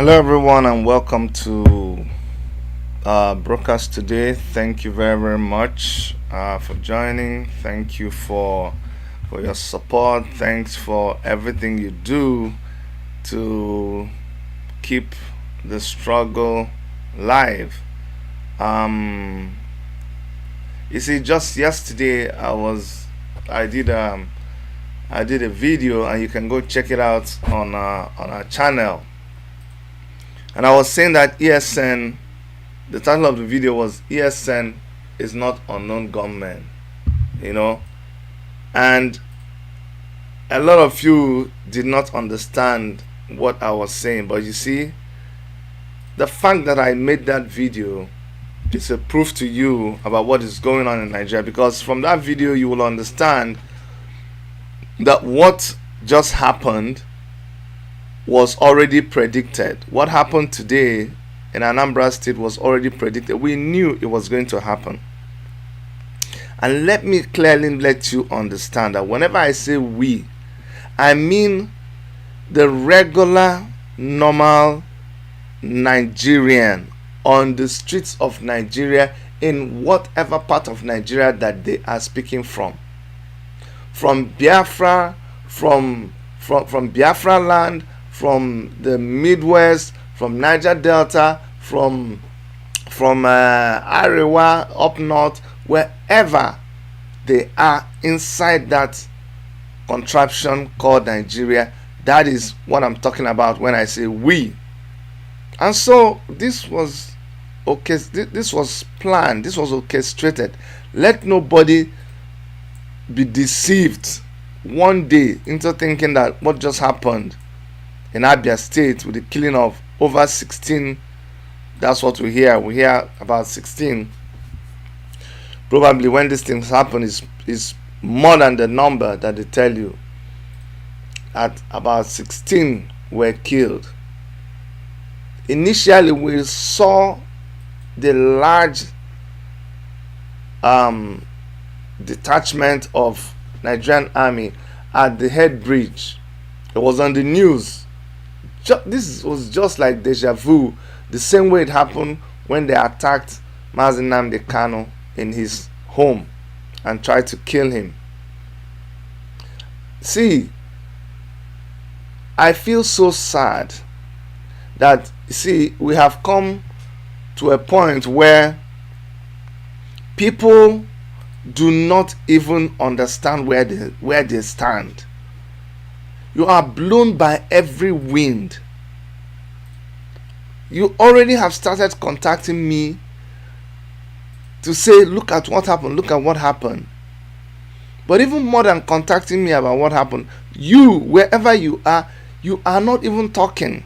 Hello, everyone, and welcome to broadcast today. Thank you very, very much for joining. Thank you for your support. Thanks for everything you do to keep the struggle live. Um, you see, just yesterday I did a video, and you can go check it out on our channel. And I was saying that ESN, the title of the video was ESN is not unknown gunmen, you know. And a lot of you did not understand what I was saying. But you see, the fact that I made that video is a proof to you about what is going on in Nigeria. Because from that video, you will understand that what just happened was already predicted. What happened today in Anambra State was already predicted. We knew it was going to happen. And let me clearly let you understand that whenever I say we, I mean the regular, normal Nigerian on the streets of Nigeria, in whatever part of Nigeria that they are speaking from. From Biafra, from Biafra land, from the Midwest, from Niger Delta, from Arewa up north, wherever they are inside that contraption called Nigeria. That is what I'm talking about when I say we. And so this was okay. This was planned. This was orchestrated. Let nobody be deceived one day into thinking that what just happened in Abia State with the killing of over 16, that's what we hear. We hear about 16. Probably when these things happen is more than the number that they tell you. At about 16 were killed. Initially, we saw the large detachment of Nigerian army at the Lled bridge. It was on the news. This was just like deja vu, the same way it happened when they attacked Mazi Nnamdi Kanu in his home and tried to kill him. See, I feel so sad that, see, we have come to a point where people do not even understand where they stand. You are blown by every wind. You already have started contacting me to say, look at what happened, look at what happened. But even more than contacting me about what happened, you, wherever you are not even talking.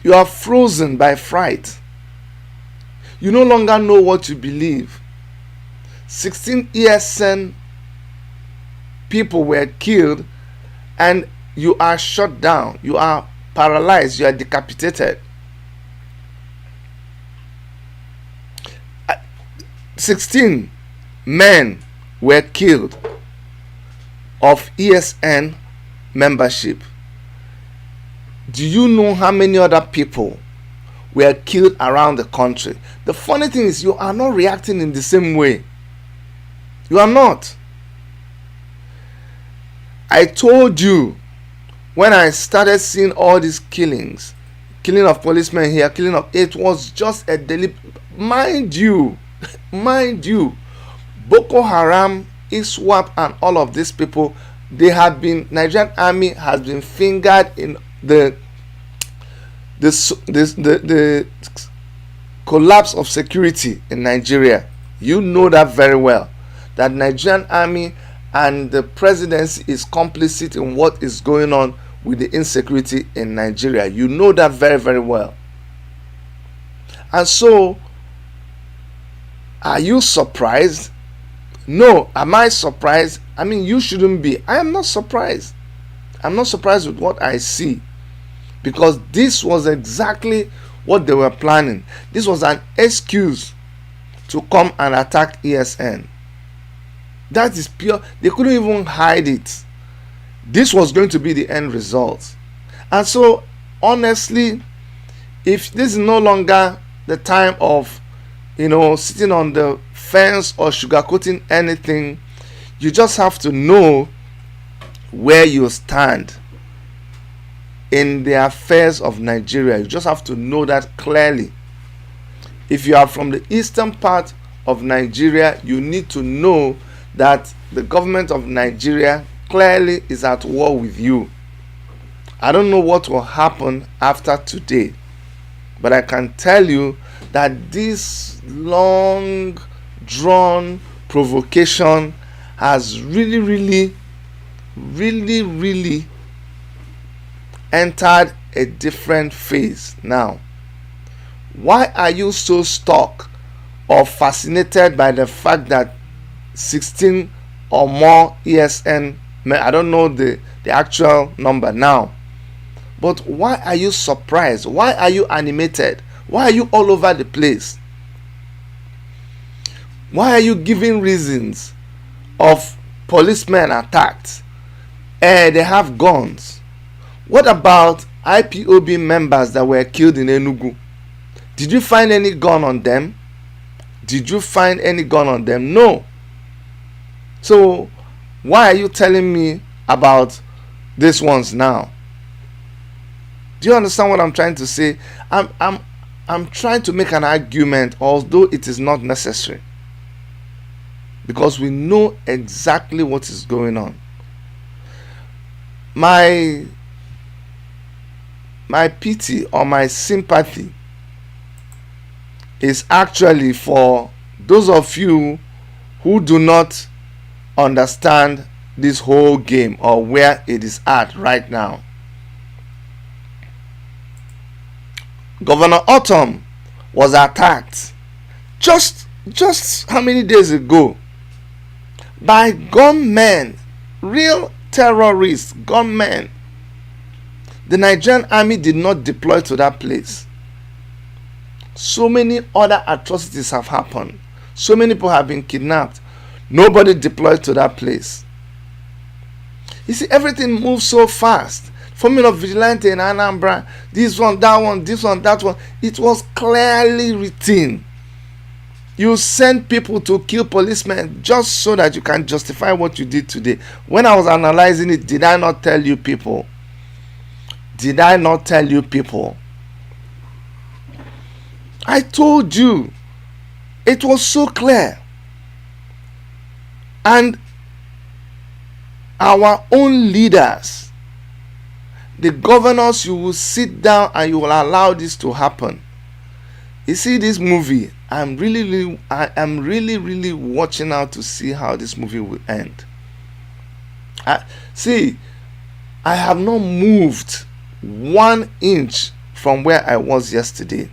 You are frozen by fright. You no longer know what you believe. 16 ESN people were killed, and you are shut down. You are paralyzed. You are decapitated. 16 men were killed of ESN membership. Do you know how many other people were killed around the country? The funny thing is, you are not reacting in the same way. You are not. I told you when I started seeing all these killing of policemen here, it was just a deliberate. Mind you, Boko Haram, ISWAP, and all of these people, Nigerian army has been fingered in the collapse of security in Nigeria. You know that very well. That Nigerian army and the presidency is complicit in what is going on with the insecurity in Nigeria. You know that very, very well. And so, are you surprised? No. Am I surprised? I mean, you shouldn't be. I am not surprised. I'm not surprised with what I see, because this was exactly what they were planning. This was an excuse to come and attack ESN. That is pure. They couldn't even hide it. This was going to be the end result. And so, honestly, if this is no longer the time of, sitting on the fence or sugarcoating anything, you just have to know where you stand in the affairs of Nigeria. You just have to know that clearly. If you are from the eastern part of Nigeria, you need to know that the government of Nigeria clearly is at war with you. I don't know what will happen after today, but I can tell you that this long drawn provocation has really entered a different phase now. Why are you so stuck or fascinated by the fact that 16 or more ESN, I don't know the actual number now, but why are you surprised? Why are you animated? Why are you all over the place? Why are you giving reasons of policemen attacked? They have guns. What about IPOB members that were killed in Enugu? Did you find any gun on them? Did you find any gun on them? No. So why are you telling me about these ones now? Do you understand what I'm trying to say? I'm trying to make an argument, although it is not necessary, because we know exactly what is going on. My pity or my sympathy is actually for those of you who do not understand this whole game or where it is at right now. Governor Autumn was attacked just how many days ago by gunmen, real terrorists, gunmen. The Nigerian army did not deploy to that place. So many other atrocities have happened. So many people have been kidnapped. Nobody deployed to that place. You see, everything moves so fast. Formula of vigilante in Anambra, this one, that one, this one, that one. It was clearly written. You send people to kill policemen just so that you can justify what you did today. When I was analyzing it, did I not tell you people? Did I not tell you people? I told you. It was so clear. And our own leaders, the governors, you will sit down and you will allow this to happen. You see, this movie, I am really watching out to see how this movie will end. I have not moved 1 inch from where I was yesterday,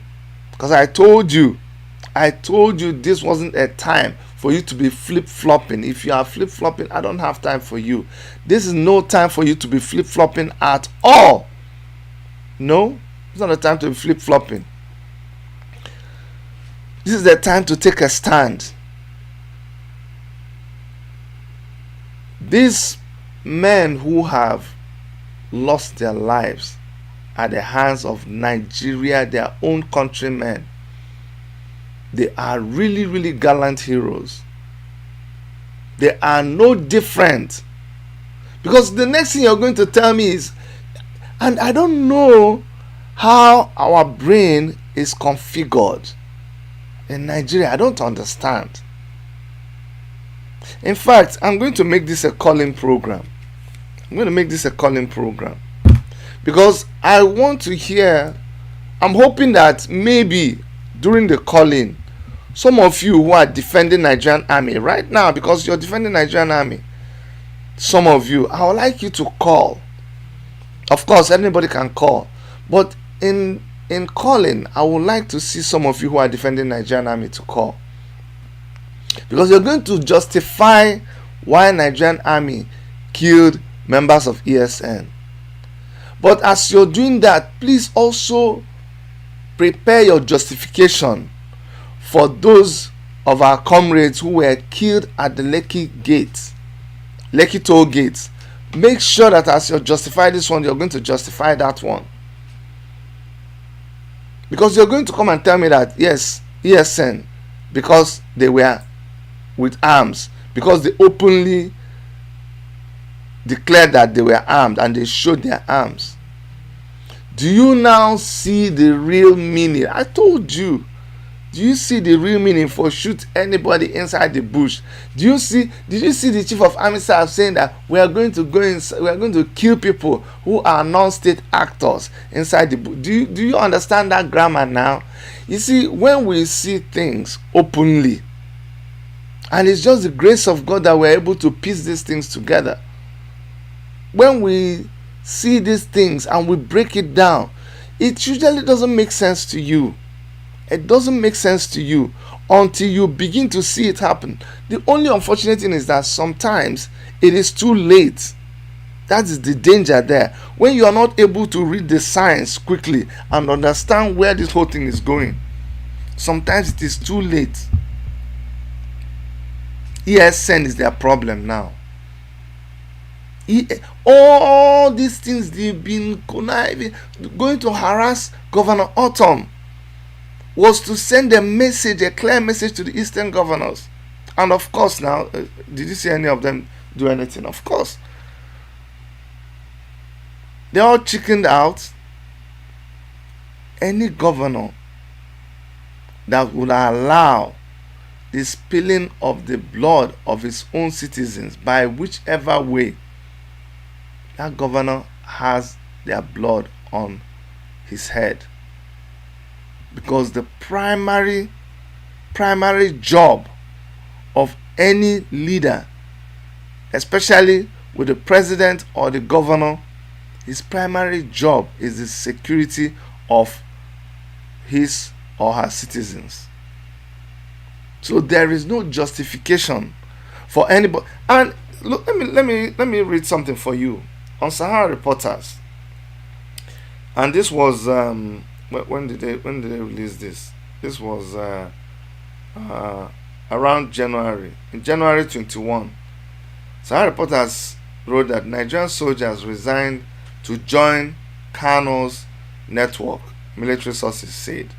because I told you this wasn't a time for you to be flip-flopping. If you are flip-flopping, I don't have time for you. This is no time for you to be flip-flopping at all. No, it's not a time to be flip-flopping. This is the time to take a stand. These men who have lost their lives at the hands of Nigeria, their own countrymen, they are really gallant heroes. They are no different. Because the next thing you're going to tell me is, and I don't know how our brain is configured in Nigeria. I don't understand. In fact, I'm going to make this a calling program. Because I want to hear, I'm hoping that maybe during the calling, some of you who are defending Nigerian army right now, because you're defending Nigerian army, some of you, I would like you to call. Of course, anybody can call. But in calling, I would like to see some of you who are defending Nigerian army to call. Because you're going to justify why Nigerian army killed members of ESN. But as you're doing that, please also prepare your justification for those of our comrades who were killed at the Lekki toll gate make sure that as you justify this one, you're going to justify that one. Because you're going to come and tell me that, yes, ESN, because they were with arms, because they openly declared that they were armed and they showed their arms. Do you now see the real meaning? I told you. Do you see the real meaning for shoot anybody inside the bush? Did you see the chief of army staff saying that we are going to kill people who are non-state actors inside the bush? Do you understand that grammar now? You see, when we see things openly, and it's just the grace of God that we're able to piece these things together. When we see these things and we break it down, it usually doesn't make sense to you. It doesn't make sense to you until you begin to see it happen. The only unfortunate thing is that sometimes it is too late. That is the danger there. When you are not able to read the signs quickly and understand where this whole thing is going, sometimes it is too late. ESN is their problem now. All these things they've been conniving, going to harass Governor Autumn, was to send a message, a clear message to the eastern governors. And of course now, did you see any of them do anything? Of course. They all chickened out. Any governor that would allow the spilling of the blood of his own citizens by whichever way, that governor has their blood on his head. Because the primary job of any leader, especially with the president or the governor, his primary job is the security of his or her citizens. So there is no justification for anybody. And look, let me read something for you on Sahara Reporters. And this was when did they release this? This was around January. In January 21, Sahara Reporters wrote that Nigerian soldiers resigned to join Kano's network, military sources said.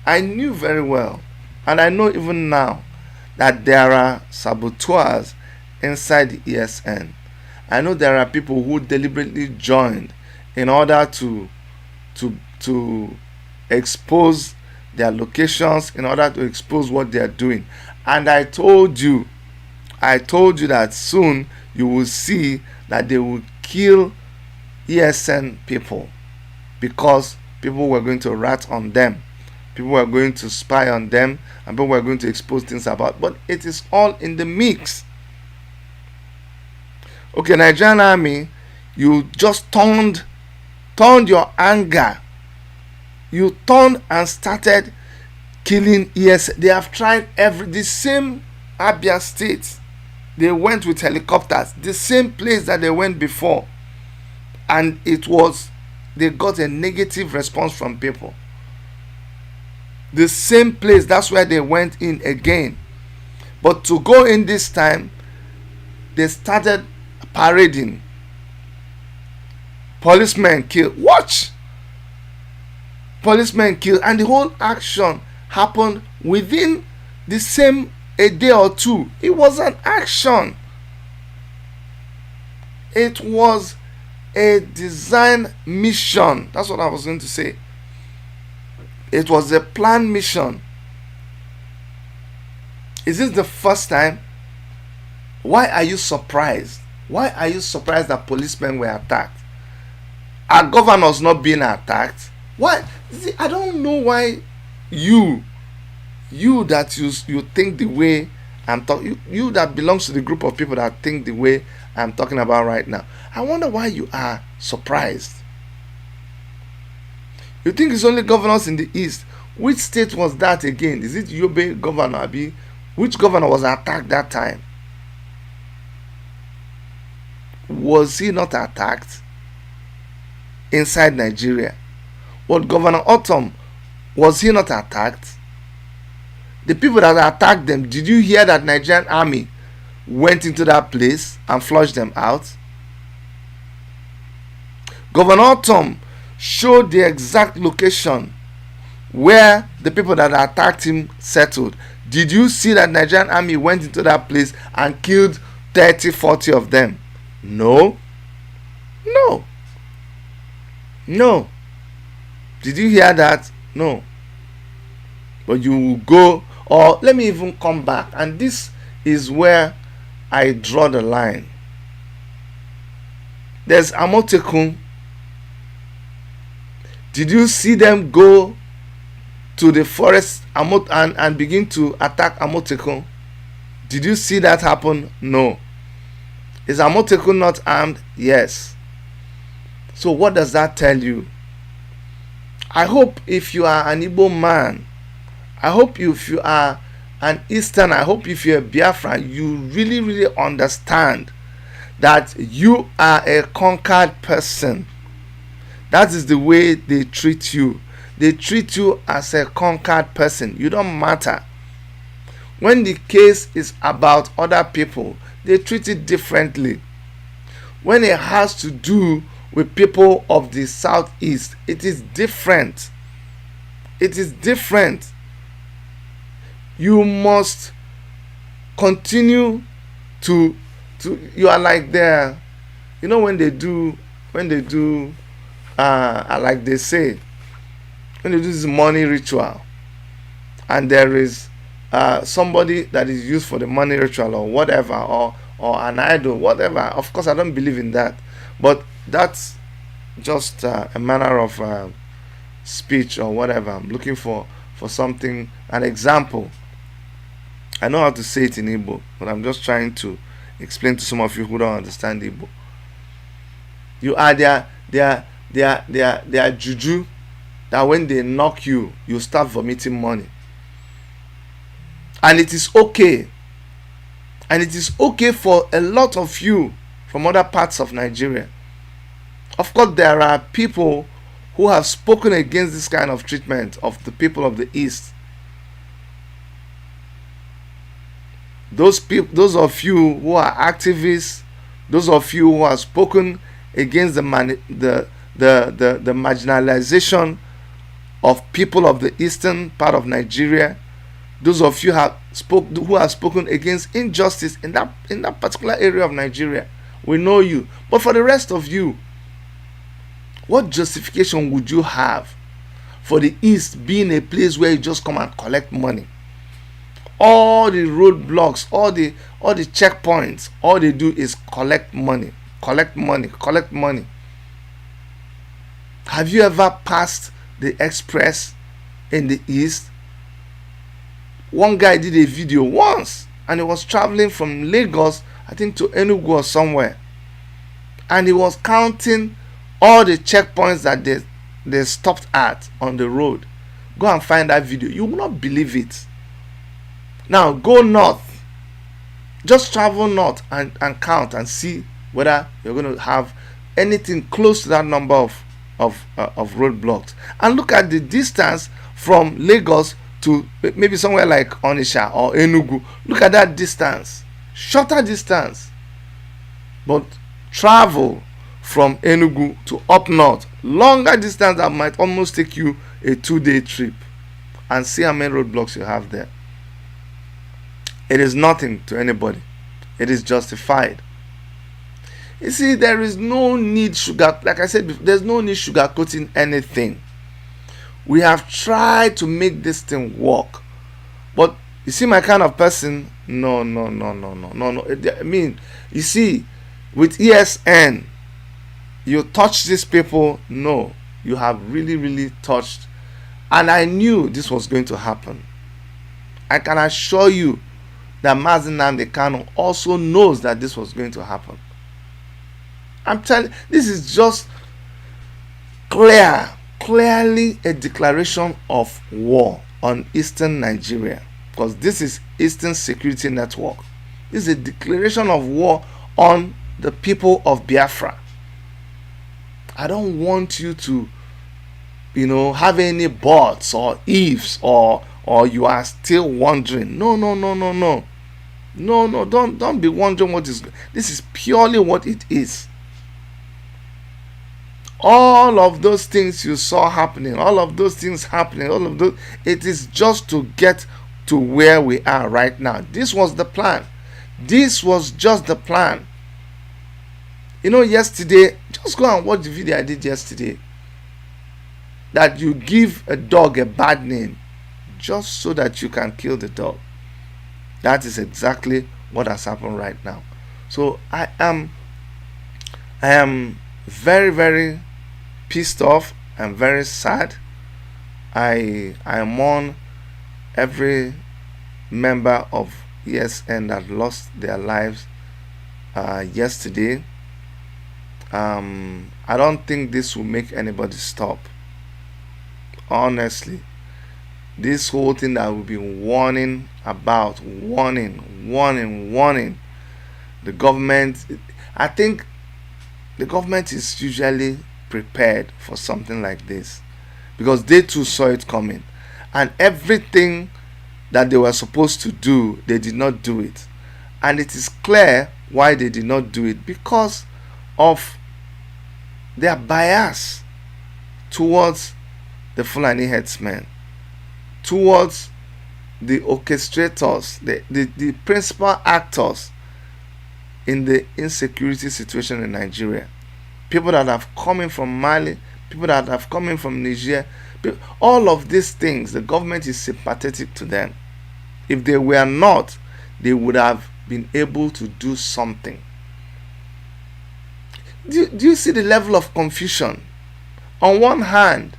I knew very well, and I know even now, that there are saboteurs inside the ESN. I know there are people who deliberately joined in order to expose their locations, in order to expose what they are doing. And I told you that soon you will see that they will kill ESN people, because people were going to rat on them, people were going to spy on them, and people were going to expose things about. But it is all in the mix. Okay, Nigerian army, you just turned your anger. You turned and started killing ESN. They have tried the same Abia state. They went with helicopters, the same place that they went before. And they got a negative response from people. The same place, that's where they went in again. But to go in this time, they started parading. Policemen killed. Watch! Policemen killed. And the whole action happened within the same a day or two. It was an action. It was a design mission. That's what I was going to say. It was a planned mission. Is this the first time? Why are you surprised? Why are you surprised that policemen were attacked? Are governors not being attacked? Why? See, I don't know why you that you think the way I'm talking, you that belongs to the group of people that think the way I'm talking about right now. I wonder why you are surprised. You think it's only governors in the east. Which state was that again? Is it Yobe governor? Abi? Which governor was attacked that time? Was he not attacked inside Nigeria? What, Governor Autumn, was he not attacked? The people that attacked them, did you hear that Nigerian army went into that place and flushed them out? Governor Tom showed the exact location where the people that attacked him settled. Did you see that Nigerian army went into that place and killed 30, 40 of them? No. Did you hear that? No. But you will go, or let me even come back, and this is where I draw the line. There's Amotekun. Did you see them go to the forest and begin to attack Amotekun? Did you see that happen? No. Is Amotekun not armed? Yes. So what does that tell you? I hope if you are an Igbo man, I hope if you are an Eastern, I hope if you're a Biafran, you really, really understand that you are a conquered person. That is the way they treat you. They treat you as a conquered person. You don't matter. When the case is about other people, they treat it differently. When it has to do with people of the southeast, it is different. It is different. You must continue to you are like there. You know when they do like they say, when they do this money ritual, and there is somebody that is used for the money ritual or whatever, or an idol, whatever. Of course, I don't believe in that, but that's just a manner of speech or whatever. I'm looking for something, an example. I know how to say it in Igbo, but I'm just trying to explain to some of you who don't understand Igbo. You are their juju, that when they knock you, you start vomiting money. And it is okay. And it is okay for a lot of you from other parts of Nigeria. Of course, there are people who have spoken against this kind of treatment of the people of the East. Those of you who are activists, those of you who have spoken against the marginalization of people of the eastern part of Nigeria, those of you who have spoken against injustice in that particular area of Nigeria, we know you. But for the rest of you, what justification would you have for the East being a place where you just come and collect money? All the roadblocks, all the checkpoints, all they do is collect money. Have you ever passed the express in the East? One guy did a video once, and he was traveling from Lagos, I think, to Enugu or somewhere, and he was counting all the checkpoints that they stopped at on the road. Go and find that video. You will not believe it. Now go north. Just travel north and count and see whether you're going to have anything close to that number of roadblocks. And look at the distance from Lagos to maybe somewhere like Onitsha or Enugu. Look at that distance. Shorter distance. But travel from Enugu to up north, longer distance that might almost take you a 2-day trip, and see how many roadblocks you have there. It is nothing to anybody. It is justified. You see, there is no need like I said before, there's no need sugarcoating anything. We have tried to make this thing work, but you see, my kind of person, no. I mean, you see, with ESN, you touch these people. No, you have really, really touched, and I knew this was going to happen. I can assure you that Mazi Nnamdi Kanu also knows that this was going to happen. I'm telling you, this is just clearly a declaration of war on Eastern Nigeria, because this is Eastern Security Network. This is a declaration of war on the people of Biafra. I don't want you to, have any buts or ifs or you are still wondering. No. No, don't be wondering what is. This is purely what it is. All of those things you saw happening, all of those things happening, all of those, it is just to get to where we are right now. This was the plan. This was just the plan. You know, yesterday, just go and watch the video I did yesterday. That you give a dog a bad name just so that you can kill the dog. That is exactly what has happened right now. So I am very, very pissed off. I'm very sad. I mourn every member of ESN that lost their lives yesterday. I don't think this will make anybody stop. Honestly, this whole thing that we've been warning about, warning. The government, I think the government is usually prepared for something like this because they too saw it coming, and everything that they were supposed to do, they did not do it. And it is clear why they did not do it, because of their bias towards the Fulani headsmen, towards the orchestrators, the principal actors in the insecurity situation in Nigeria. People that have come in from Mali, people that have come in from Niger, all of these things, the government is sympathetic to them. If they were not, they would have been able to do something. Do you see the level of confusion? On one hand,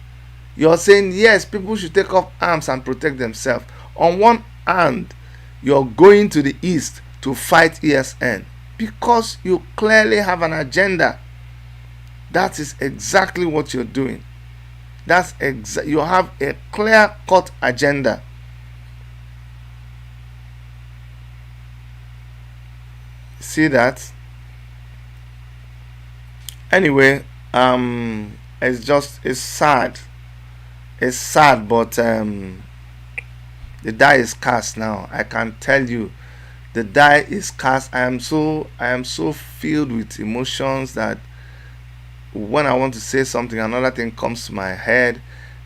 you're saying, yes, people should take up arms and protect themselves. On one hand, you're going to the east to fight ESN because you clearly have an agenda. That is exactly what you're doing. You have a clear-cut agenda. See that? Anyway, it's sad. It's sad, but the die is cast now. I can tell you, the die is cast. I am so filled with emotions that when I want to say something, another thing comes to my head.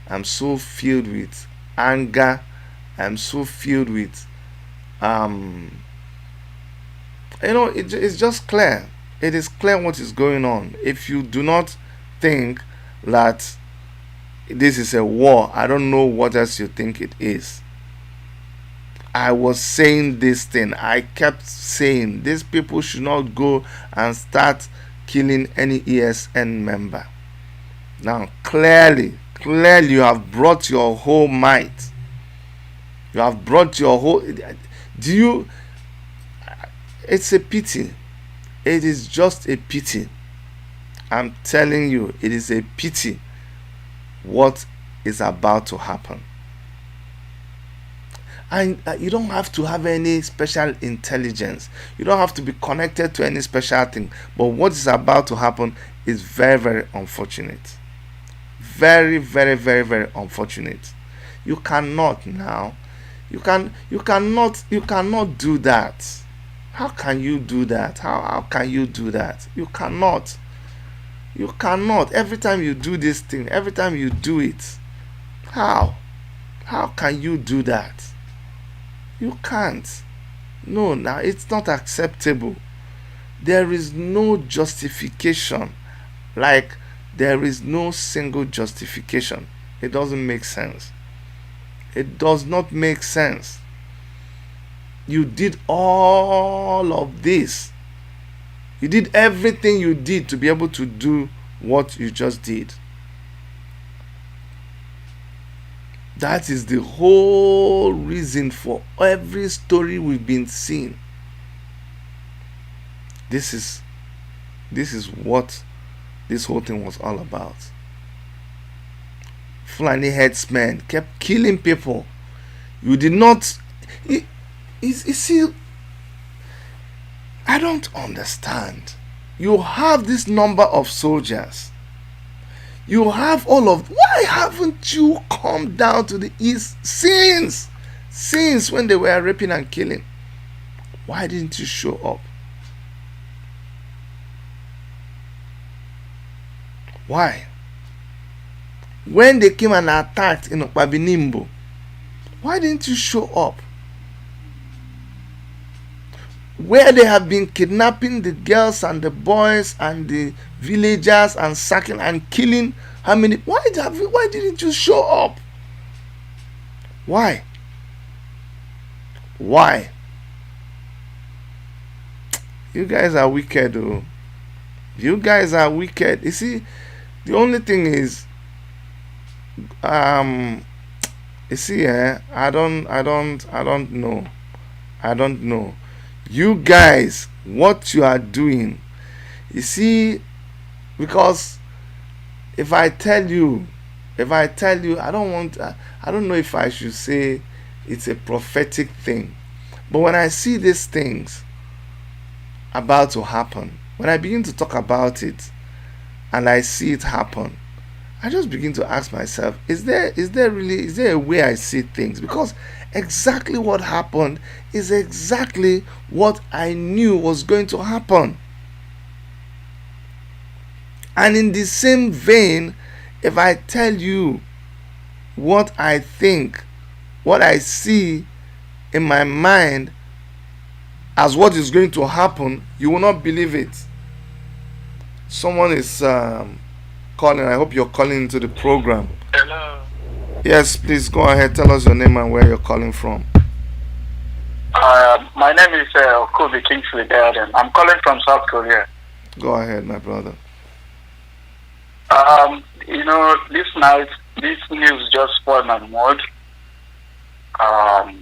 I'm so filled with anger. I'm so filled with it's just clear. It is clear what is going on. If you do not think that this is a war, I don't know what else you think it is. I was saying this thing. I kept saying these people should not go and start killing any ESN member. Now, clearly, you have brought your whole might. You have brought your whole. It's a pity. It is just a pity. I'm telling you, it is a pity what is about to happen. And you don't have to have any special intelligence. You don't have to be connected to any special thing. But what is about to happen is very, very unfortunate. Very, very, very, very unfortunate. You cannot now. You cannot do that. How can you do that? How can you do that? You cannot. You cannot. Every time you do this thing, every time you do it, how can you do that? You can't. No, now it's not acceptable. There is no justification. Like, there is no single justification. It doesn't make sense. It does not make sense. You did all of this. You did everything you did to be able to do what you just did. That is the whole reason for every story we've been seeing. This is what this whole thing was all about. Fulani headsmen kept killing people. You did not. You see, I don't understand. You have this number of soldiers. You have all of. Why haven't you come down to the east since when they were raping and killing? Why didn't you show up? Why? When they came and attacked in Okpabinimbo, why didn't you show up? Where they have been kidnapping the girls and the boys and the villagers and sacking and killing how many? Why didn't you show up? Why? Why? You guys are wicked, oh. You guys are wicked. You see, the only thing is, you see, I don't know. I don't know. You guys, what you are doing, you see, because if I tell you, I don't know if I should say it's a prophetic thing, but when I see these things about to happen, when I begin to talk about it and I see it happen, I just begin to ask myself, is there a way I see things? Because exactly what happened is exactly what I knew was going to happen. And in the same vein, if I tell you what I think, what I see in my mind as what is going to happen, you will not believe it. Someone is calling. I hope you're calling into the program. Hello. Yes, please go ahead. Tell us your name and where you're calling from. My name is Kobe Kingsley Garden. I'm calling from South Korea. Go ahead, my brother. This night, this news just spoiled my mood. I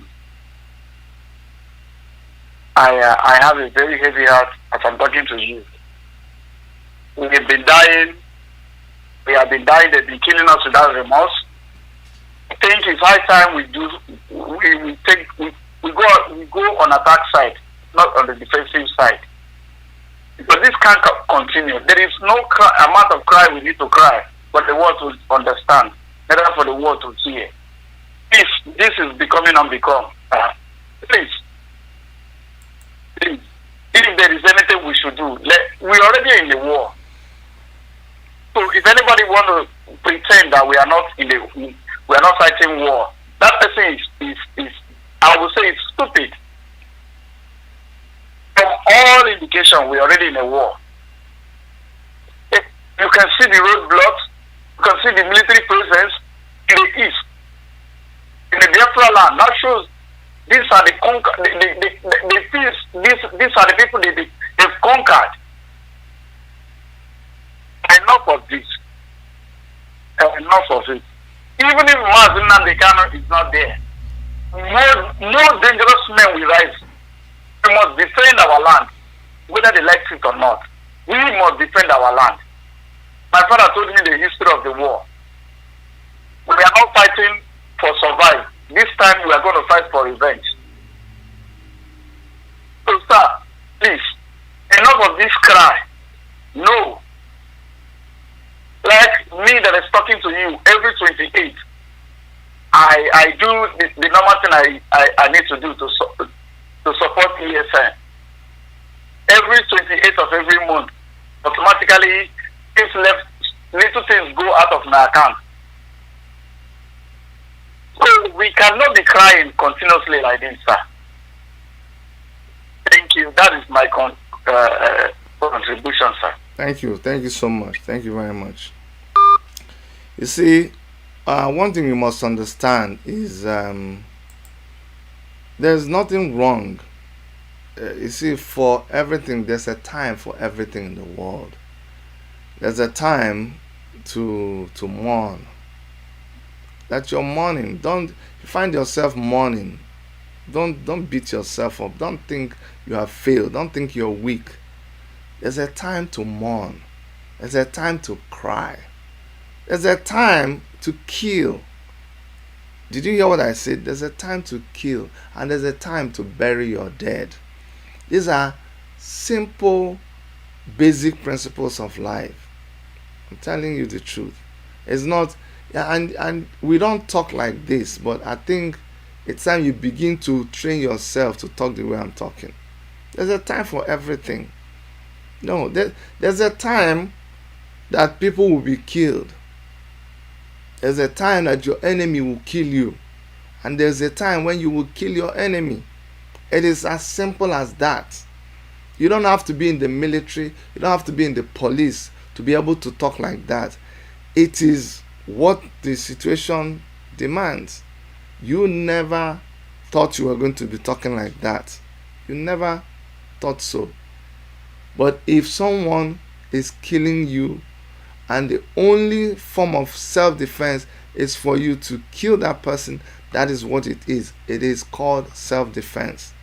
have a very heavy heart as I'm talking to you. We have been dying. They've been killing us without remorse. I think it's high time we go on attack side, not on the defensive side. Because this can't continue. There is no amount of cry we need to cry, but the world will understand, neither for the world to hear. This is becoming unbecome. Please. If there is anything we should do, we're already in the war. So if anybody want to pretend that we are not fighting war, that person is I would say it's stupid. From all indication, we're already in a war. You can see the roadblocks, you can see the military presence in the east, in the Biafra land. That shows these are the these are the people they've conquered. Enough of this. Enough of it. Even if Mazi Nnamdi Kanu is not there, more dangerous men will rise. We must defend our land, whether they like it or not. We must defend our land. My father told me the history of the war. We are not fighting for survival. This time we are going to fight for revenge. So, sir, please, enough of this cry. No. Like me that is talking to you every 28th, I do the normal thing I need to do to support ESN. Every 28th of every month, automatically, little things go out of my account. So we cannot be crying continuously like this, sir. Thank you. That is my contribution, sir. Thank you. Thank you so much. Thank you very much. You see, one thing you must understand is there's nothing wrong. You see, for everything, there's a time for everything in the world. There's a time to mourn. That you're mourning. Don't find yourself mourning. Don't beat yourself up. Don't think you have failed. Don't think you're weak. There's a time to mourn. There's a time to cry. There's a time to kill. Did you hear what I said? There's a time to kill, and there's a time to bury your dead. These are simple, basic principles of life. I'm telling you the truth. It's not, and we don't talk like this, but I think it's time you begin to train yourself to talk the way I'm talking. There's a time for everything. No, there's a time that people will be killed. There's a time that your enemy will kill you. And there's a time when you will kill your enemy. It is as simple as that. You don't have to be in the military, you don't have to be in the police to be able to talk like that. It is what the situation demands. You never thought you were going to be talking like that. You never thought so. But if someone is killing you and the only form of self-defense is for you to kill that person, that is what it is. It is called self-defense.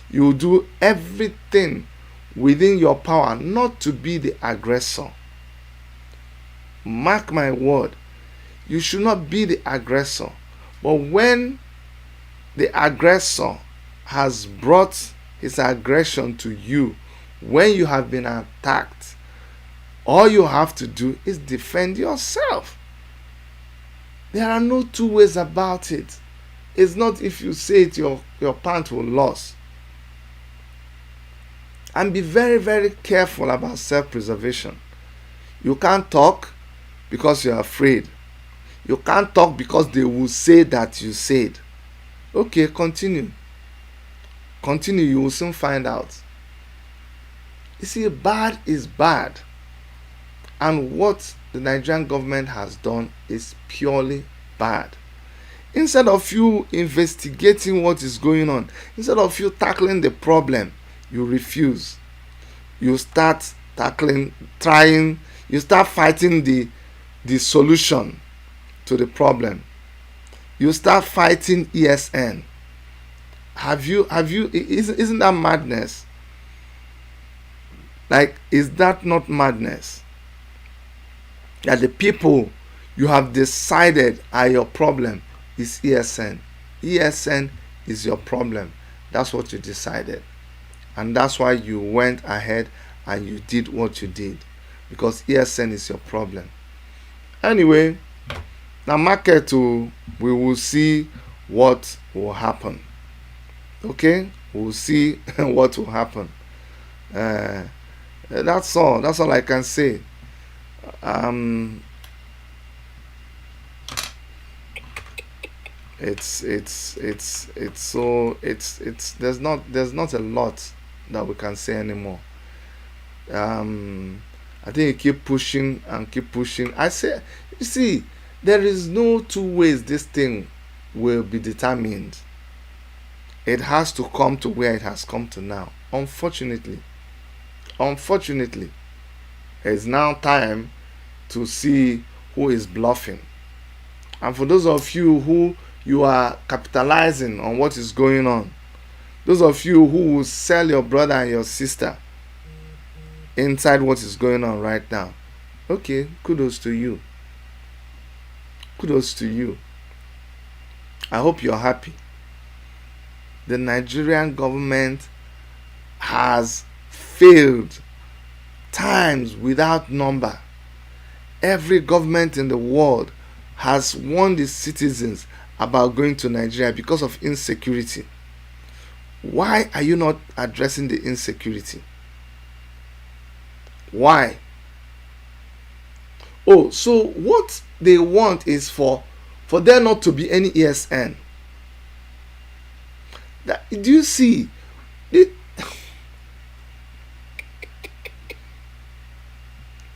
You do everything within your power not to be the aggressor. Mark my word, you should not be the aggressor. But when the aggressor has brought his aggression to you, when you have been attacked, all you have to do is defend yourself. There are no two ways about it. It's not if you say it, your pants will lose. And be very, very careful about self-preservation. You can't talk because you're afraid. You can't talk because they will say that you said. Okay, continue. Continue, you will soon find out. You see, bad is bad. And what the Nigerian government has done is purely bad. Instead of you investigating what is going on, instead of you tackling the problem, you refuse. You start you start fighting the solution to the problem. You start fighting ESN. Isn't that madness? Like, is that not madness? That the people you have decided are your problem is ESN. ESN is your problem. That's what you decided. And that's why you went ahead and you did what you did. Because ESN is your problem. Anyway, now market we will see what will happen. Okay? We'll see what will happen. That's all. That's all I can say. It's there's not a lot that we can say anymore. I think you keep pushing and keep pushing. I say, you see, there is no two ways this thing will be determined. It has to come to where it has come to now. Unfortunately, it's now time to see who is bluffing. And for those of you who you are capitalizing on what is going on, those of you who will sell your brother and your sister inside what is going on right now, okay, kudos to you. Kudos to you. I hope you're happy. The Nigerian government has failed times without number. Every government in the world has warned its citizens about going to Nigeria because of insecurity. Why are you not addressing the insecurity? Why? Oh, so what they want is for there not to be any ESN. Do you see?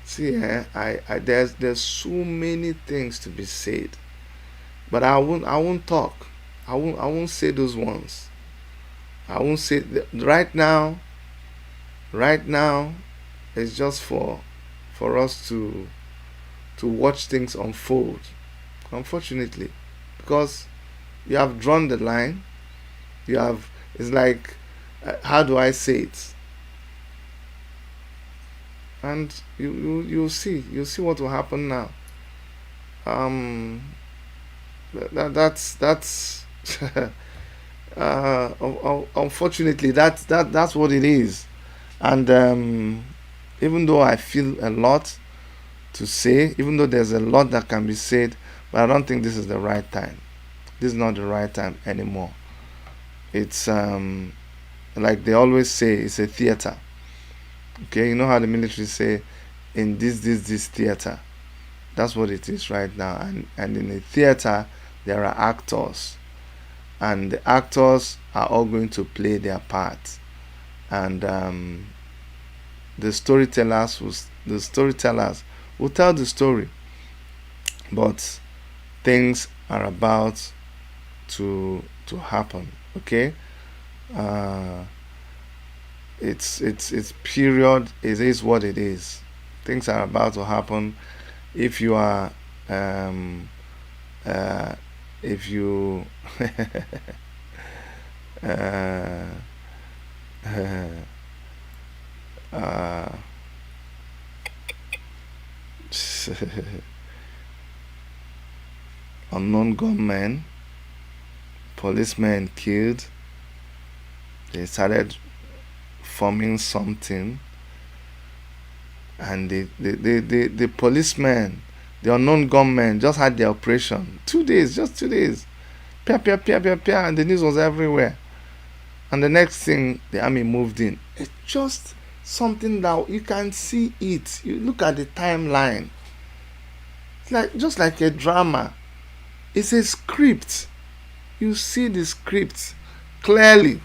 See, there's so many things to be said, but I won't talk. I won't say those ones. I won't say right now. Right now, it's just for us to watch things unfold. Unfortunately, because you have drawn the line. It's like, how do I say it? And you'll see what will happen now. That's unfortunately that's what it is. And even though I feel a lot to say, even though there's a lot that can be said, but I don't think this is the right time. This is not the right time anymore. It's like they always say, it's a theater. Okay, you know how the military say, in this theater. That's what it is right now. And in a theater, there are actors, and the actors are all going to play their part, and the storytellers will tell the story, but things are about to happen. Okay, uh, it's period. It is what it is. Things are about to happen. If you are uh, if you uh, uh, unknown gunmen, policemen killed. They started forming something, and the policemen, the unknown gunmen, just had their operation. 2 days, just 2 days. Pia, pia, pia, pia, pia, and the news was everywhere. And the next thing, the army moved in. It's just something that you can see it. You look at the timeline. It's like just like a drama. It's a script. You see the script clearly.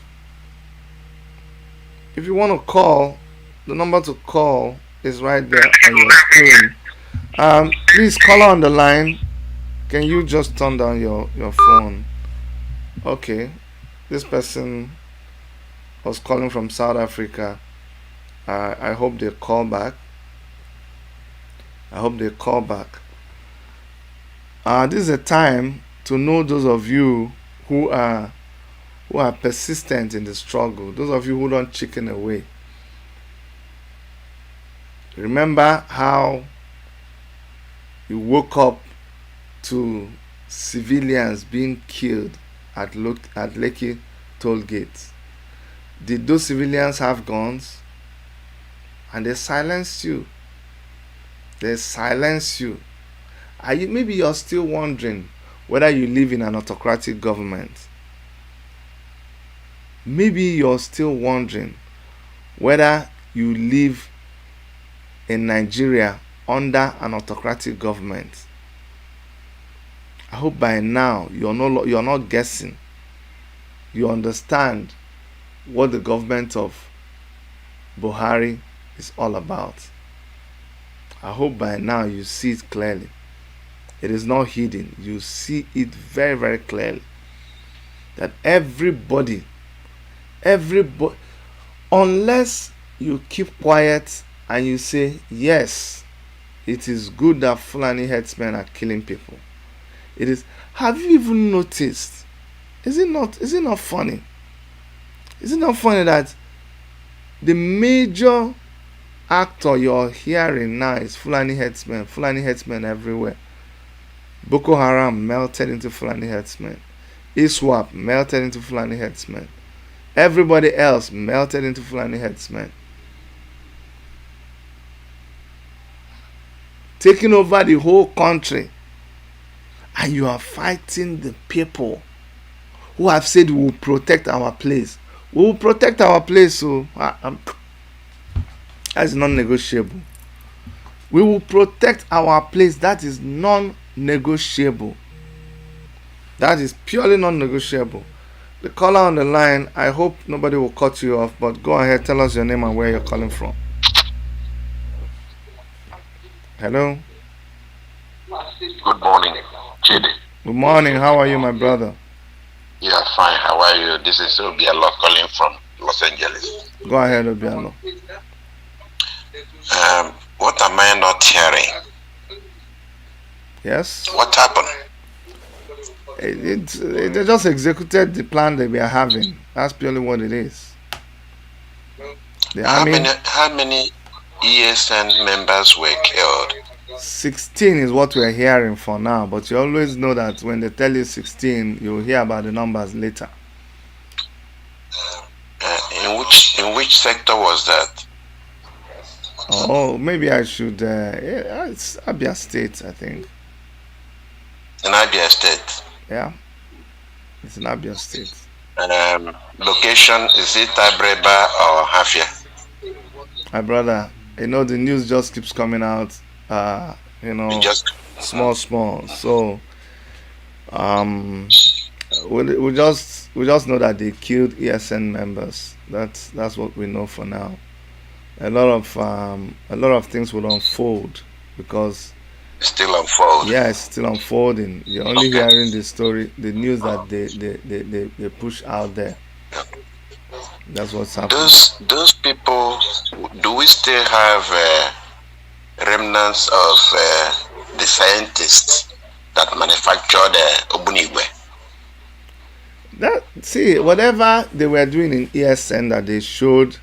If you want to call, the number to call is right there on your screen. Please call on the line. Can you just turn down your phone? Okay. This person was calling from South Africa. I hope they call back. I hope they call back. This is a time to know those of you who are persistent in the struggle. Those of you who don't chicken away. Remember how you woke up to civilians being killed at Lekki toll gate. Did those civilians have guns? And they silenced you. They silenced you. Maybe you're still wondering whether you live in an autocratic government. Maybe you're still wondering whether you live in Nigeria under an autocratic government. I hope by now you're not guessing. You understand what the government of Buhari is all about. I hope by now you see it clearly. It is not hidden. You see it very, very clearly. That everybody, unless you keep quiet and you say, yes, it is good that Fulani herdsmen are killing people. It is. Have you even noticed? Is it not funny? Is it not funny that the major actor you're hearing now is Fulani herdsmen everywhere. Boko Haram melted into Fulani herdsmen. ISWAP melted into Fulani herdsmen. Everybody else melted into Fulani herdsmen. Taking over the whole country. And you are fighting the people who have said we will protect our place. We will protect our place, so that's non-negotiable. We will protect our place. That is non-negotiable. That is purely non-negotiable. The caller on the line, I hope nobody will cut you off, but go ahead, tell us your name and where you're calling from. Hello? Good morning, Lled. Good morning, how are you, my brother? Yeah, fine. How are you? This is Obialo calling from Los Angeles. Go ahead, Obialo. What am I not hearing? Yes? What happened? They just executed the plan that we are having. That's purely what it is. The army, how many ESN members were killed? 16 is what we're hearing for now, but you always know that when they tell you 16, you'll hear about the numbers later. In which sector was that? Oh, maybe I should. It's Abia State, I think. In Abia State. Yeah, it's in Abia State. Location, is it Abreba or Hafia? My brother, you know the news just keeps coming out. You We know, just small. So um, we just know that they killed ESN members. That's what we know for now. A lot of things will unfold because still unfold. yeah, it's still unfolding. You're only Okay. hearing the story, the news that they push out there. That's what's happening. Those people, do we still have remnants of the scientists that manufactured Obunigwe? See, whatever they were doing in ESN that they showed,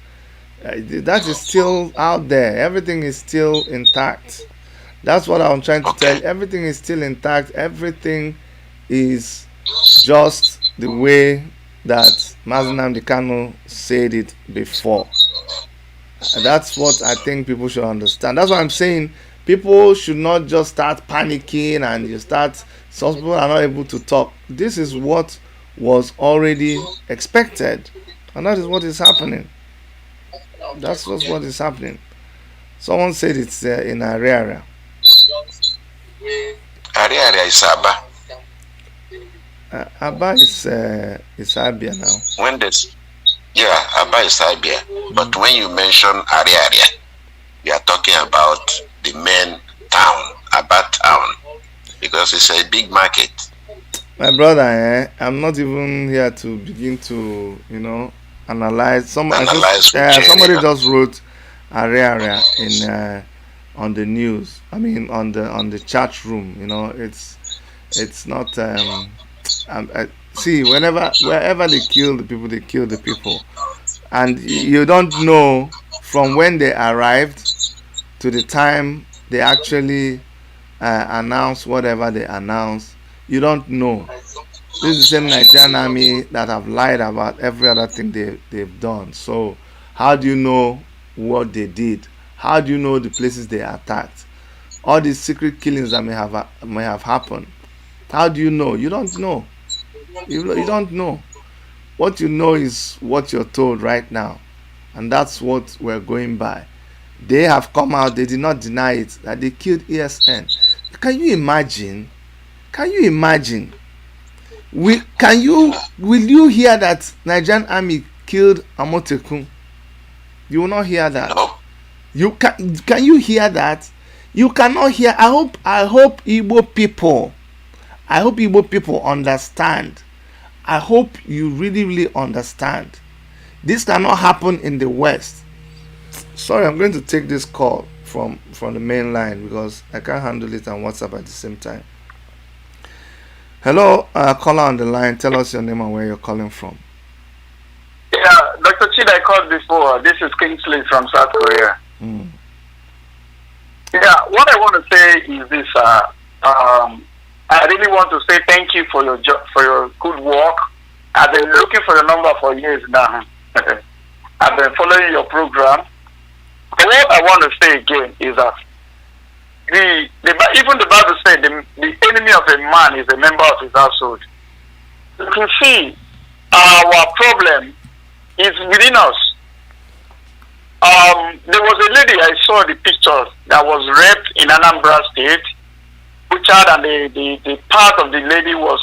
that is still out there. Everything is still intact. That's what I'm trying to tell Okay. you. Everything is still intact. Everything is just the way that Mazinam Kanu said it before. And that's what I think people should understand. That's what I'm saying. People should not just start panicking and you start. Some people are not able to talk. This is what was already expected, and that is what is happening. That's just what is happening. Someone said it's in Ariara. Area is Aba. Abba is Abia now. When this, yeah, Aba is Abia. But when you mention area, you are talking about the main town, Aba town, because it's a big market. My brother, I'm not even here to begin to, analyze. Analyze Somebody just wrote area in on the news. I mean, on the chat room. It's not. See, wherever they kill the people, they kill the people, and you don't know from when they arrived to the time they actually announce whatever they announce. You don't know. This is the same Nigerian army that have lied about every other thing they've done. So how do you know what they did? How do you know the places they attacked? All these secret killings that may have happened. How do you know? You don't know. You don't know. What you know is what you're told right now, and that's what we're going by. They have come out. They did not deny it that they killed ESN. Can you imagine? Can you imagine? Will you hear that Nigerian army killed Amotekun? You will not hear that. No. You can you hear that? You cannot hear. I hope Igbo people understand. I hope you really understand. This cannot happen in the West. Sorry, I'm going to take this call from the main line because I can't handle it on WhatsApp at the same time. Hello, caller on the line. Tell us your name and where you're calling from. Yeah, Dr. Chid, I called before. This is Kingsley from South Korea. Yeah, what I want to say is this. I really want to say thank you for your for your good work. I've been looking for your number for years now. I've been following your program. But what I want to say again is that even the Bible said the enemy of a man is a member of his household. You can see our problem is within us. There was a lady I saw the pictures that was raped in Anambra State, which and the part of the lady was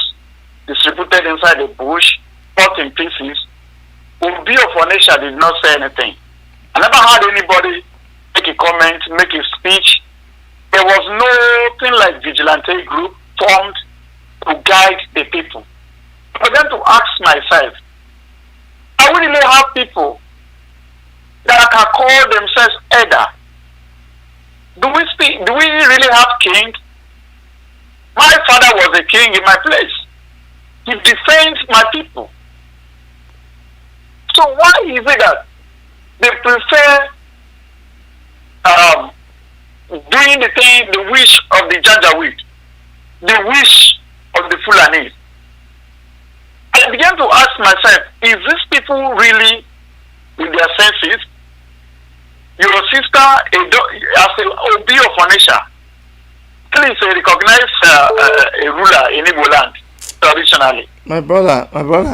distributed inside the bush, cut in pieces. Obi of Onisha did not say anything. I never heard anybody make a comment, make a speech. There was nothing like vigilante group formed to guide the people. For them to ask myself, I really have people that can call themselves elder. Do we really have king? My father was a king in my place. He defends my people. So why is it that they prefer doing the wish of the Janjaweed, the wish of the Fulani? I began to ask myself, is these people really with their senses? Your sister, as a Obi of Onisha, please recognize a ruler in Igbo land. traditionally. My brother,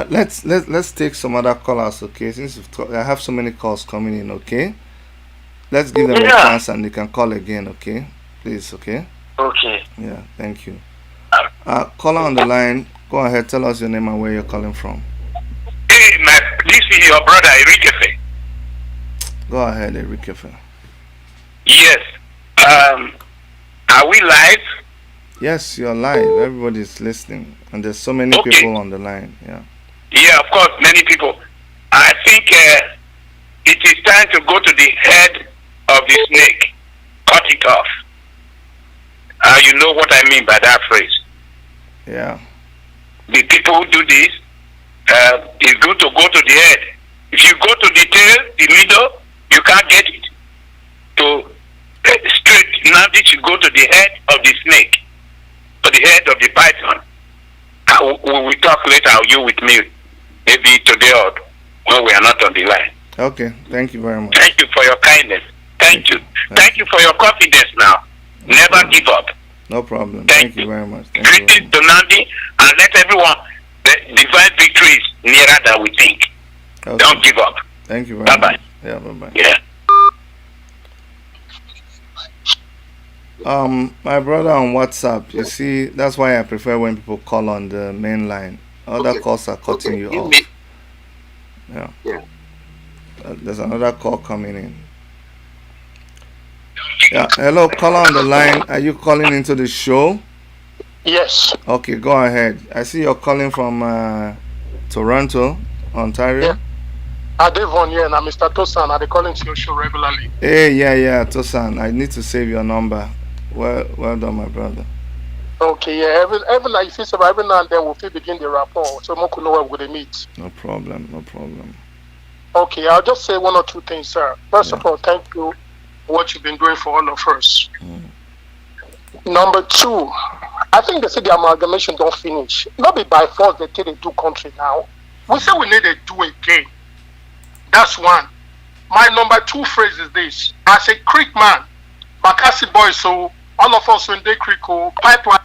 let's take some other callers, okay? Since I have so many calls coming in, okay? Let's give them a Yeah. chance and they can call again, okay? Please, okay? Okay. Yeah, thank you. Caller on the line, go ahead, tell us your name and where you're calling from. Hey, this is your brother Enrique. Go ahead, Enrique. Yes. Are we live? Yes, you're live. Everybody's listening, and there's so many Okay. people on the line. Yeah. Yeah, of course, many people. I think it is time to go to the head of the snake, cut it off. You know what I mean by that phrase. Yeah. The people who do this, it's good to go to the head. If you go to the tail, the middle, you can't get it. To straight, now this you go to the head of the snake, to the head of the python. We will talk later, you with me, maybe today or when we are not on the line. Okay, thank you very much. Thank you for your kindness. Thank you. Thank you for your confidence now. Never give up. No problem. Thank you very much. Greetings to Nandi, and let everyone, the divine victory is nearer than we think. Okay. Don't give up. Thank you very Bye-bye. much. Yeah, bye-bye. Yeah. My brother on WhatsApp, you see, that's why I prefer when people call on the main line. Other calls are cutting you off. Yeah. There's another call coming in. Yeah, hello, caller on the line. Are you calling into the show? Yes. Okay, go ahead. I see you're calling from Toronto, Ontario. Yeah. Devon, yeah, and I'm Mr. Tosan. I call into your show regularly. Hey, yeah, Tosan. I need to save your number. Well done, my brother. Okay, yeah. Every like you say, every now and then we'll begin the rapport, so we can know where we're gonna meet. No problem. Okay, I'll just say one or two things, sir. First of all, thank you for what you've been doing for all of us. Number two, I think they say the amalgamation don't finish. Not be by force they take they do country now. We say we need to do again. That's one. My number two phrase is this. As a creek man, Bakassi boy, so all of us when they creek pipeline.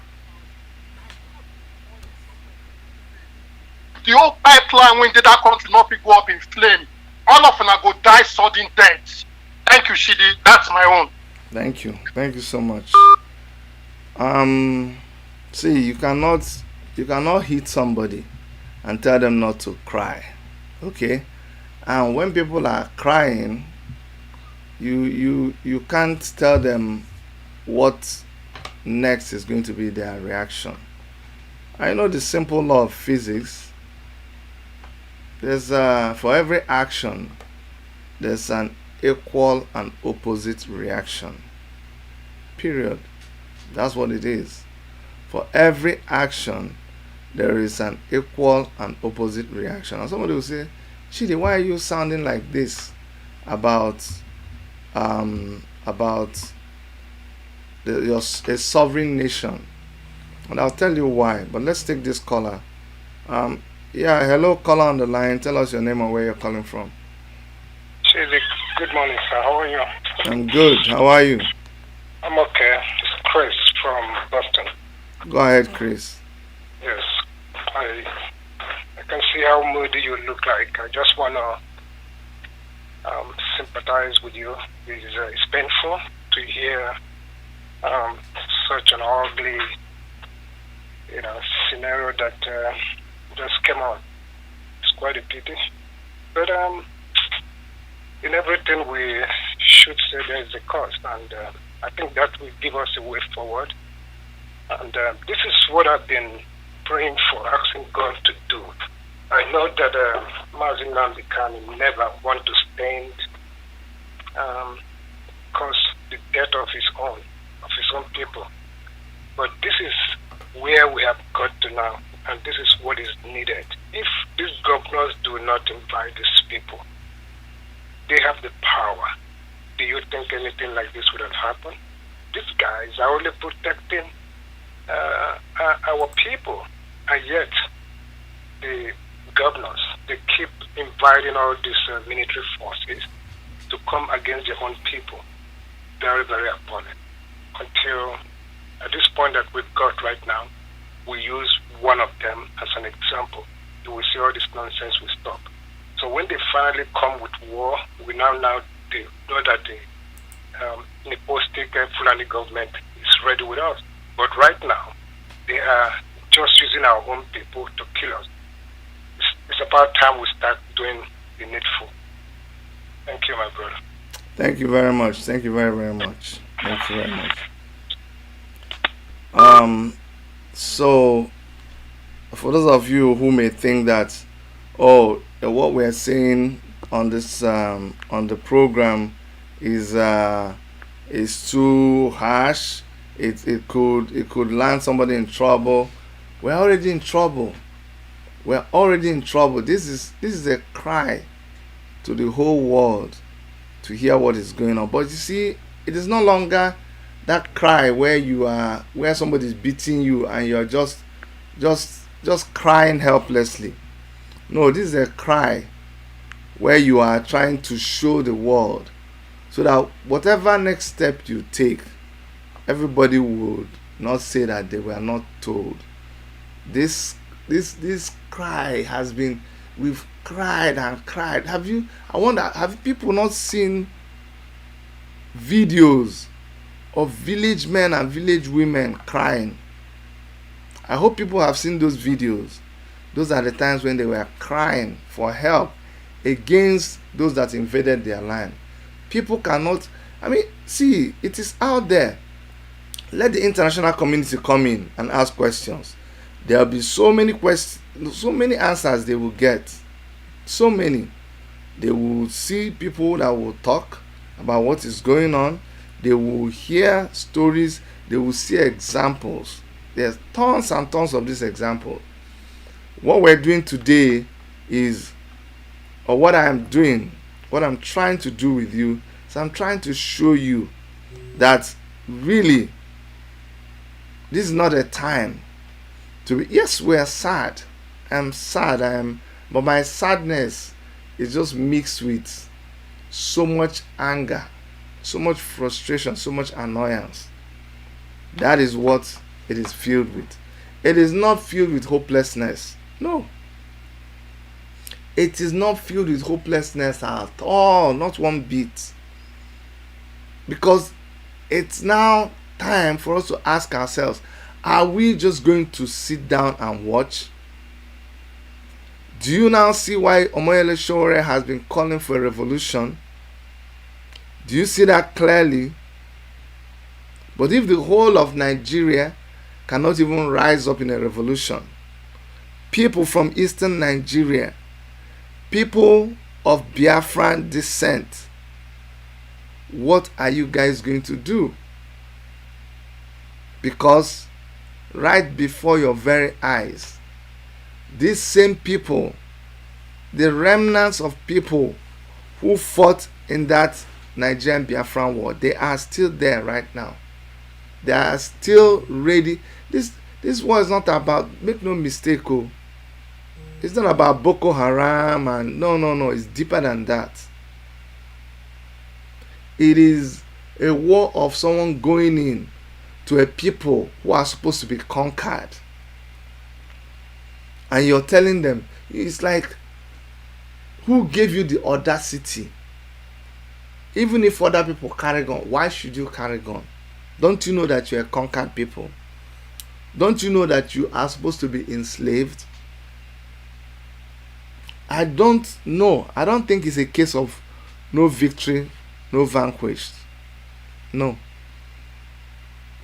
The whole pipeline when did that country not go up in flame. All of them are go die sudden deaths. Thank you, Shidi. That's my own. Thank you so much. See, you cannot hit somebody and tell them not to cry. Okay? And when people are crying, you can't tell them what next is going to be their reaction. I know the simple law of physics. There's for every action there's an equal and opposite reaction. Period. That's what it is. For every action there is an equal and opposite reaction. And somebody will say, Chidi, why are you sounding like this about a sovereign nation? And I'll tell you why. But let's take this caller. Yeah, hello, caller on the line. Tell us your name and where you're calling from. Chidi, good morning, sir. How are you? I'm good. How are you? I'm okay. It's Chris from Boston. Go ahead, Chris. Yes. I can see how moody you look like. I just want to sympathize with you. It's painful to hear such an ugly, scenario that just came out. It's quite a pity. But in everything we should say there is a cost, and I think that will give us a way forward. And this is what I've been praying for, asking God to do. I know that Mazin Namdekan never want to stand cause the death of his own people. But this is where we have got to now, and this is what is needed. If these governors do not invite these people, they have the power. Do you think anything like this would have happened? These guys are only protecting our people, and yet the governors, they keep inviting all these military forces to come against their own people. Very, very appalling. Until at this point that we've got right now, we use one of them as an example, you will see all this nonsense will stop. So when they finally come with war, we now they know that the nepotistic Fulani government is ready with us. But right now, they are just using our own people to kill us. It's about time we start doing the needful. Thank you, my brother. Thank you very much. Thank you very, very much. Thank you very much. So, for those of you who may think that, oh, what we're saying on this on the program is too harsh, it could land somebody in trouble. We're already in trouble. We're already in trouble. This is a cry to the whole world to hear what is going on. But you see, it is no longer that cry where somebody's beating you and you're just crying helplessly. No, this is a cry where you are trying to show the world, so that whatever next step you take, everybody would not say that they were not told. This cry has been, we've cried and cried. Have people not seen videos of village men and village women crying? I hope people have seen those videos. Those are the times when they were crying for help against those that invaded their land. People cannot, see, it is out there. Let the international community come in and ask questions. There will be so many questions, so many answers they will get. So many. They will see people that will talk about what is going on. They will hear stories. They will see examples. There's tons and tons of these examples. What we're doing today is, or what I am doing, what I'm trying to do with you, is I'm trying to show you that really this is not a time to be. Yes, we are sad. I'm sad. But my sadness is just mixed with so much anger, so much frustration, so much annoyance. That is what it is filled with. It is not filled with hopelessness. No. It is not filled with hopelessness at all, not one bit. Because it's now time for us to ask ourselves, are we just going to sit down and watch? Do you now see why Omoyele Sowore has been calling for a revolution? Do you see that clearly? But if the whole of Nigeria cannot even rise up in a revolution, people from eastern Nigeria, people of Biafran descent, what are you guys going to do? Because right before your very eyes, these same people, the remnants of people who fought in that Nigerian Biafran war, they are still there right now. They are still ready. This war is not about, make no mistake, it's not about Boko Haram and no, it's deeper than that. It is a war of someone going in to a people who are supposed to be conquered. And you're telling them, it's like, who gave you the audacity? Even if other people carry gun, why should you carry gun? Don't you know that you're a conquered people? Don't you know that you are supposed to be enslaved? I don't know. I don't think it's a case of no victory, no vanquished. No.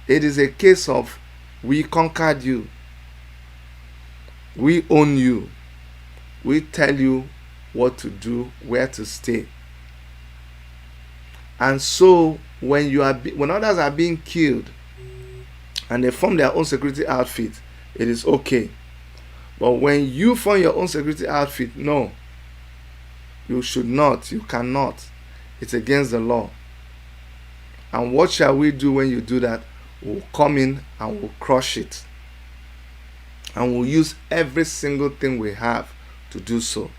It is a case of we conquered you. We own you. We tell you what to do, where to stay. And so when others are being killed and they form their own security outfit, it is okay. But when you form your own security outfit, no, you should not, you cannot. It's against the law. And what shall we do when you do that? We'll come in and we'll crush it. And we'll use every single thing we have to do so.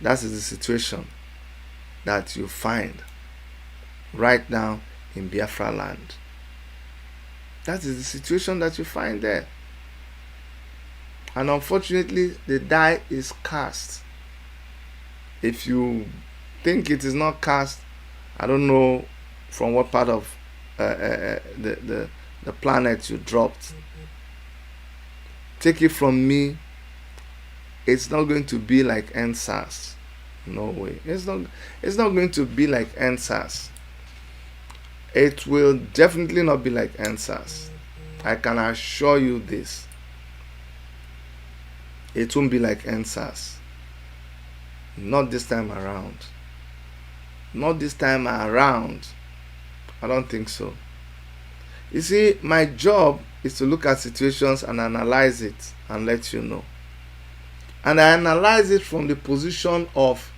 That is the situation that you find right now in Biafra land. That is the situation that you find there. And unfortunately, the die is cast. If you think it is not cast, I don't know from what part of the planet you dropped. Take it from me, it's not going to be like NSAS. No way. It's not going to be like NSAS. It will definitely not be like NSAS. I can assure you this. It won't be like NSAS. Not this time around. Not this time around. I don't think so. You see, my job is to look at situations and analyze it and let you know. And I analyze it from the position of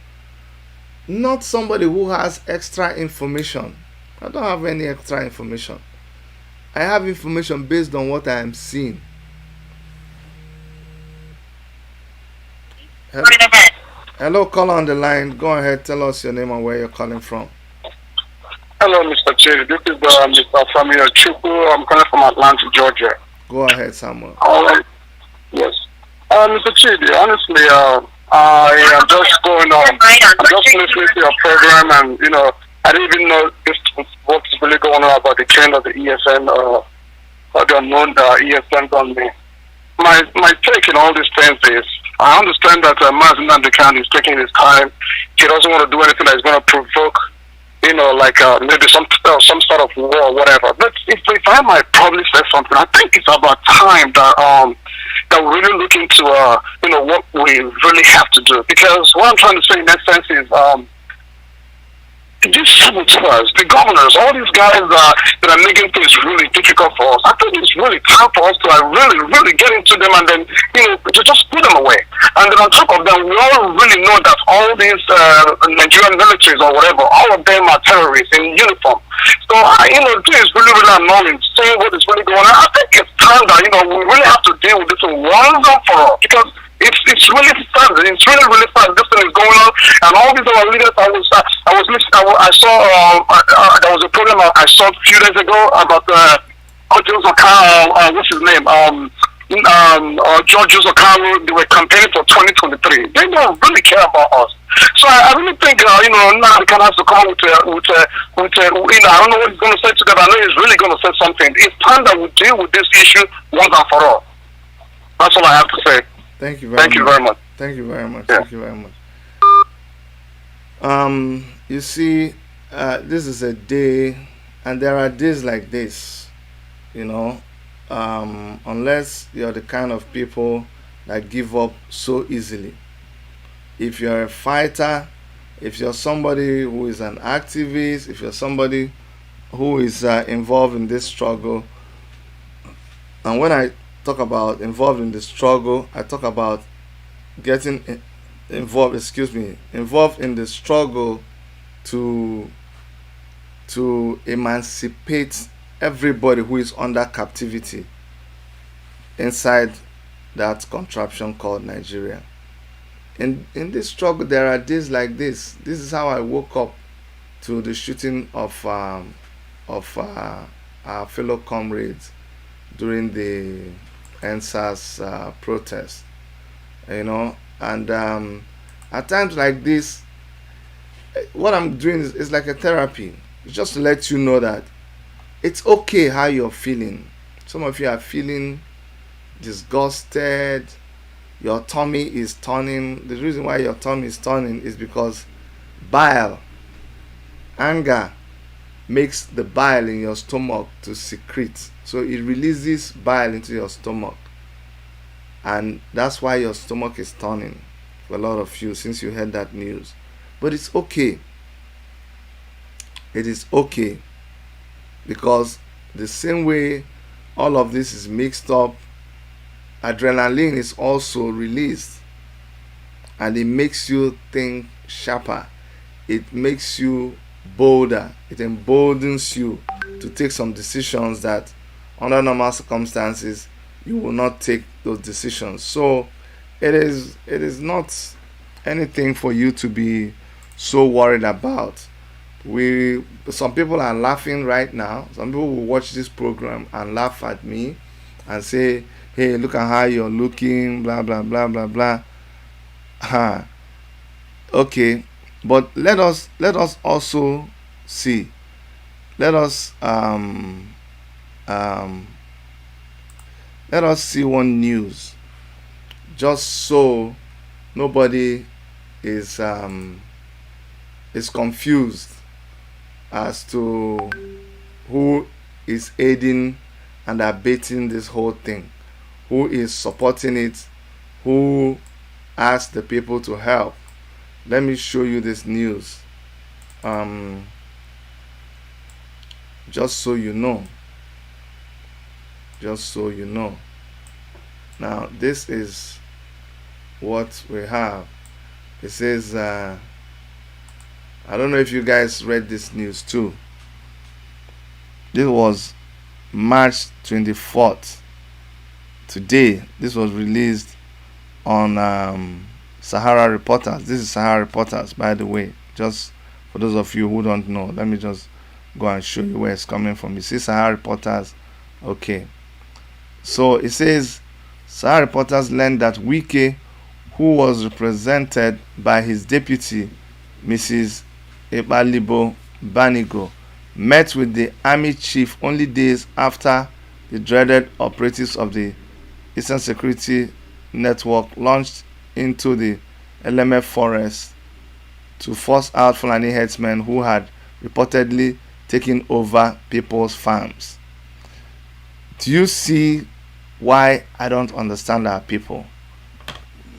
not somebody who has extra information. I don't have any extra information. I have information based on what I am seeing. Hello, caller on the line. Go ahead, tell us your name and where you're calling from. Hello, Mr. Chidi. This is Mr. Samuel Chukwu. I'm calling from Atlanta, Georgia. Go ahead, Samuel. Yes. Mr. Chidi, honestly, I am just going on. I'm just listening to your program, and I didn't even know what's really going on about the trend of the ESN or the unknown ESN company. My take in all these things is, I understand that Mazin Nandekan is taking his time. He doesn't want to do anything that's going to provoke, maybe some sort of war or whatever. But if I might probably say something, I think it's about time that we really look into what we really have to do. Because what I'm trying to say in that sense is these saboteurs, the governors, all these guys that are making things really difficult for us, I think it's really time for us to really, really get into them and then, to just put them away. And then on top of that, we all really know that all these Nigerian militaries or whatever, all of them are terrorists in uniform. So, this is really, really annoying, seeing what is really going on. I think it's time that, we really have to deal with this once and for all. Because it's really sad. It's really, really sad. This thing is going on, and all these other leaders. I was listening. I saw there was a program I saw a few days ago about what's his name? George Okaro. They were campaigning for 2023. They don't really care about us. So I really think now American has to come with I don't know what he's going to say to them. I know he's really going to say something. It's time that we deal with this issue once and for all. That's all I have to say. Thank you very much. Thank you very much. Yeah. Thank you very much. You see, this is a day, and there are days like this, unless you're the kind of people that give up so easily. If you're a fighter, if you're somebody who is an activist, if you're somebody who is involved in this struggle, and when I talk about involved in the struggle, I talk about getting involved in the struggle to emancipate everybody who is under captivity inside that contraption called Nigeria. In this struggle, there are days like this. This is how I woke up to the shooting of our fellow comrades during the NSAS protest, and at times like this, what I'm doing is like a therapy. It's just to let you know that it's okay how you're feeling. Some of you are feeling disgusted, your tummy is turning. The reason why your tummy is turning is because bile, anger, makes the bile in your stomach to secrete. So it releases bile into your stomach, and that's why your stomach is turning for a lot of you since you heard that news. But it's okay. It is okay, because the same way all of this is mixed up, adrenaline is also released, and it makes you think sharper. It makes you bolder. It emboldens you to take some decisions that under normal circumstances you will not take those decisions. So it is not anything for you to be so worried about. Some people are laughing right now. Some people will watch this program and laugh at me and say, hey, look at how you're looking, blah blah blah blah blah. Okay, but let us also see. Let us um, let us see one news, just so nobody is confused as to who is aiding and abetting this whole thing, who is supporting it, who asked the people to help. Let me show you this news, just so you know. Just so you know. Now, this is what we have. It says, I don't know if you guys read this news too. This was March 24th. Today, this was released on Sahara Reporters. This is Sahara Reporters, by the way. Just for those of you who don't know, let me just go and show you where it's coming from. You see Sahara Reporters? Okay. So it says, Sahara Reporters learned that Wike, who was represented by his deputy, Mrs. Ebalibo Banigo, met with the army chief only days after the dreaded operatives of the Eastern Security Network launched into the LMF forest to force out Fulani herdsmen who had reportedly taken over people's farms. Do you see why I don't understand our people?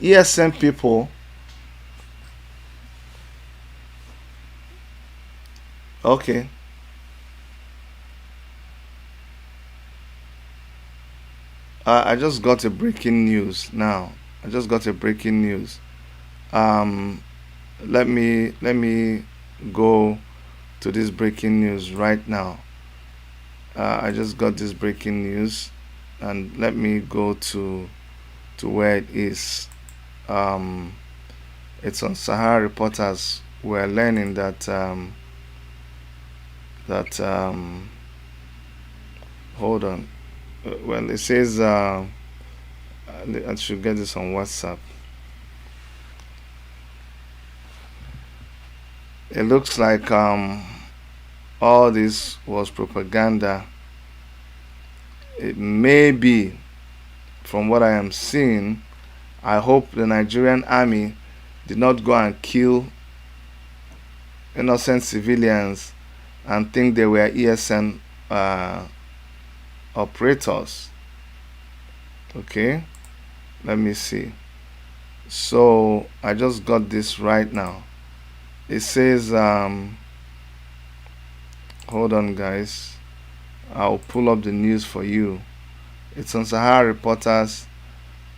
ESN people, okay, I just got a breaking news now. Let me go to this breaking news right now. I just got this breaking news, and let me go to where it is. It's on Sahara Reporters. We're learning that hold on. Well, it says I should get this on WhatsApp. It looks like all this was propaganda. It may be, from what I am seeing. I hope the Nigerian army did not go and kill innocent civilians and think they were ESN operators. Okay, let me see. So I just got this right now. It says hold on guys, I'll pull up the news for you. It's on Sahara Reporters,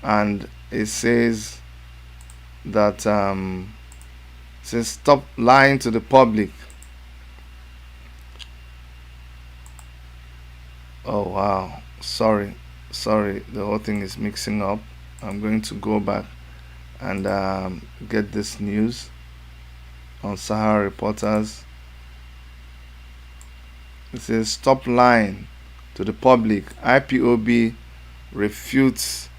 and it says that says stop lying to the public. Oh wow, sorry, the whole thing is mixing up. I'm going to go back and get this news on Sahara Reporters. It says stop lying to the public. IPOB refutes.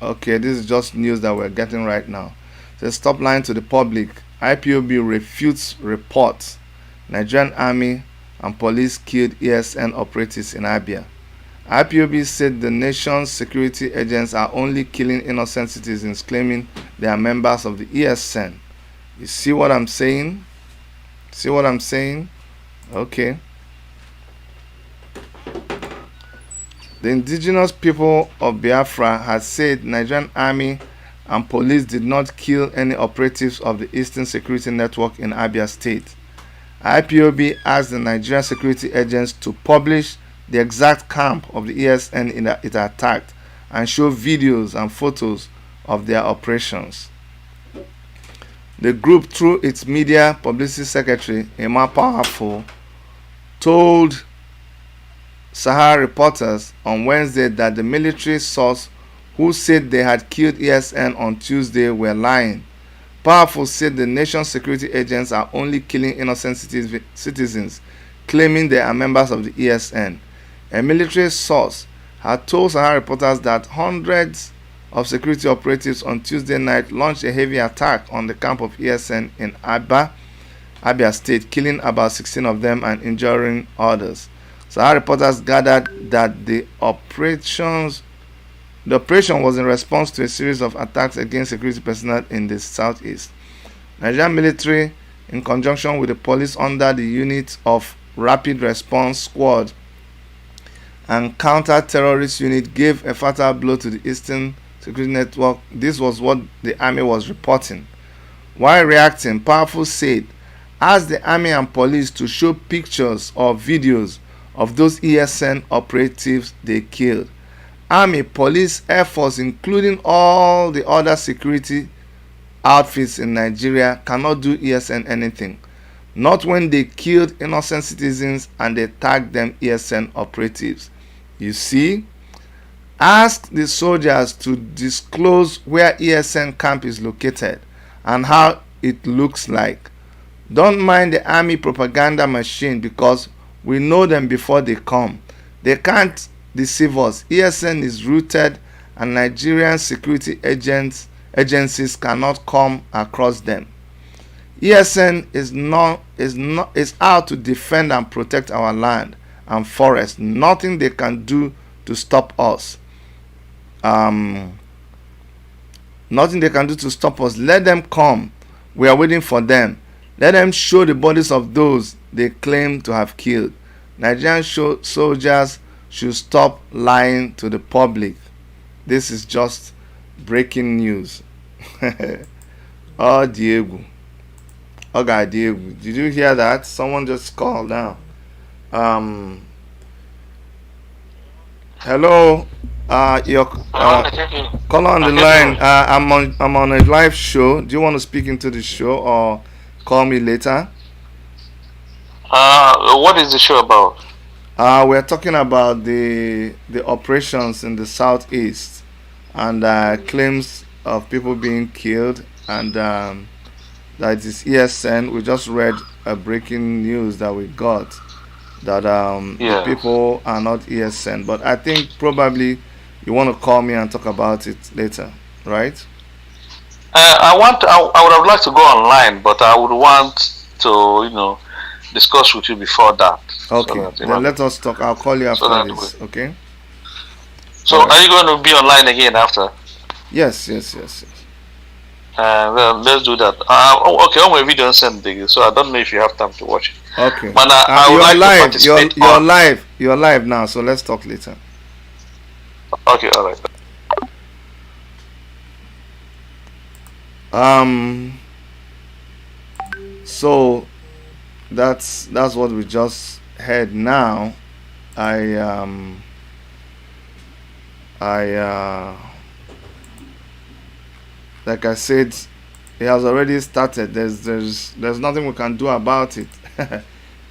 Okay, this is just news that we're getting right now. It says stop lying to the public. IPOB refutes reports Nigerian army and police killed ESN operatives in Abia. IPOB said the nation's security agents are only killing innocent citizens, claiming they are members of the ESN. You see what I'm saying? Okay. The indigenous people of Biafra had said Nigerian army and police did not kill any operatives of the Eastern Security Network in Abia State. IPOB asked the Nigerian security agents to publish the exact camp of the ESN it attacked and show videos and photos of their operations. The group, through its media publicity secretary, Emma Powerful, told Sahara Reporters on Wednesday that the military source who said they had killed ESN on Tuesday were lying. Powerful said the nation's security agents are only killing innocent citizens, claiming they are members of the ESN. A military source had told Sahara reporters that hundreds of security operatives on Tuesday night launched a heavy attack on the camp of ESN in Abia State, killing about 16 of them and injuring others. Sahara reporters gathered that the operation was in response to a series of attacks against security personnel in the southeast. Nigerian military, in conjunction with the police under the unit of Rapid Response Squad and Counter-Terrorist Unit, gave a fatal blow to the Eastern Security Network. This was what the army was reporting. While reacting, Powerful said, asked the army and police to show pictures or videos of those ESN operatives they killed. Army, police, Air Force, including all the other security outfits in Nigeria, cannot do ESN anything. Not when they killed innocent citizens and they tagged them ESN operatives. You see? Ask the soldiers to disclose where ESN camp is located and how it looks like. Don't mind the army propaganda machine because we know them before they come. They can't deceive us. ESN is rooted and Nigerian security agencies cannot come across them. ESN is out to defend and protect our land and forest. Nothing they can do to stop us. Nothing they can do to stop us. Let them come. We are waiting for them. Let them show the bodies of those they claim to have killed. Nigerian soldiers should stop lying to the public. This is just breaking news. Oh, Diego. Oh, God, Diego. Did you hear that? Someone just called now. Hello. You're call on the line. I'm on a live show. Do you want to speak into the show or call me later? What is the show about? We're talking about the operations in the southeast and claims of people being killed, and that is ESN. We just read a breaking news that we got that the people are not ESN, but I think probably you want to call me and talk about it later, right? I would have liked to go online, but I would want to, discuss with you before that. Okay, so then let us talk. I'll call you after this. Okay. So, are you going to be online again after? Yes. Well, let's do that. Okay, on my video send it, so I don't know if you have time to watch it. Okay. But I would like to participate. You're live now, so let's talk later. Okay, all right. So that's what we just heard now. Like I said, it has already started. There's nothing we can do about it.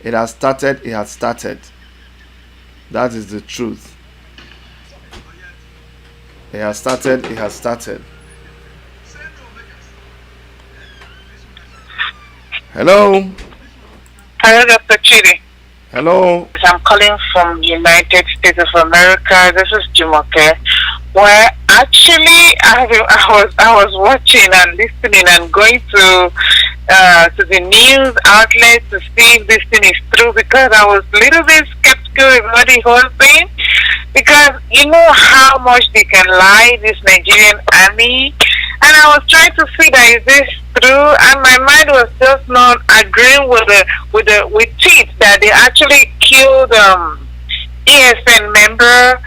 It has started. It has started. That is the truth. It has started. It has started. Hello. Hello, Dr. Chidi. Hello. I'm calling from the United States of America. This is Jumoke. Where actually I was watching and listening and going to the news outlets to see if this thing is true, because I was a little bit skeptical about the whole thing, because you know how much they can lie, this Nigerian army, and I was trying to see that is this true, and my mind was just not agreeing with it that they actually killed ESN member.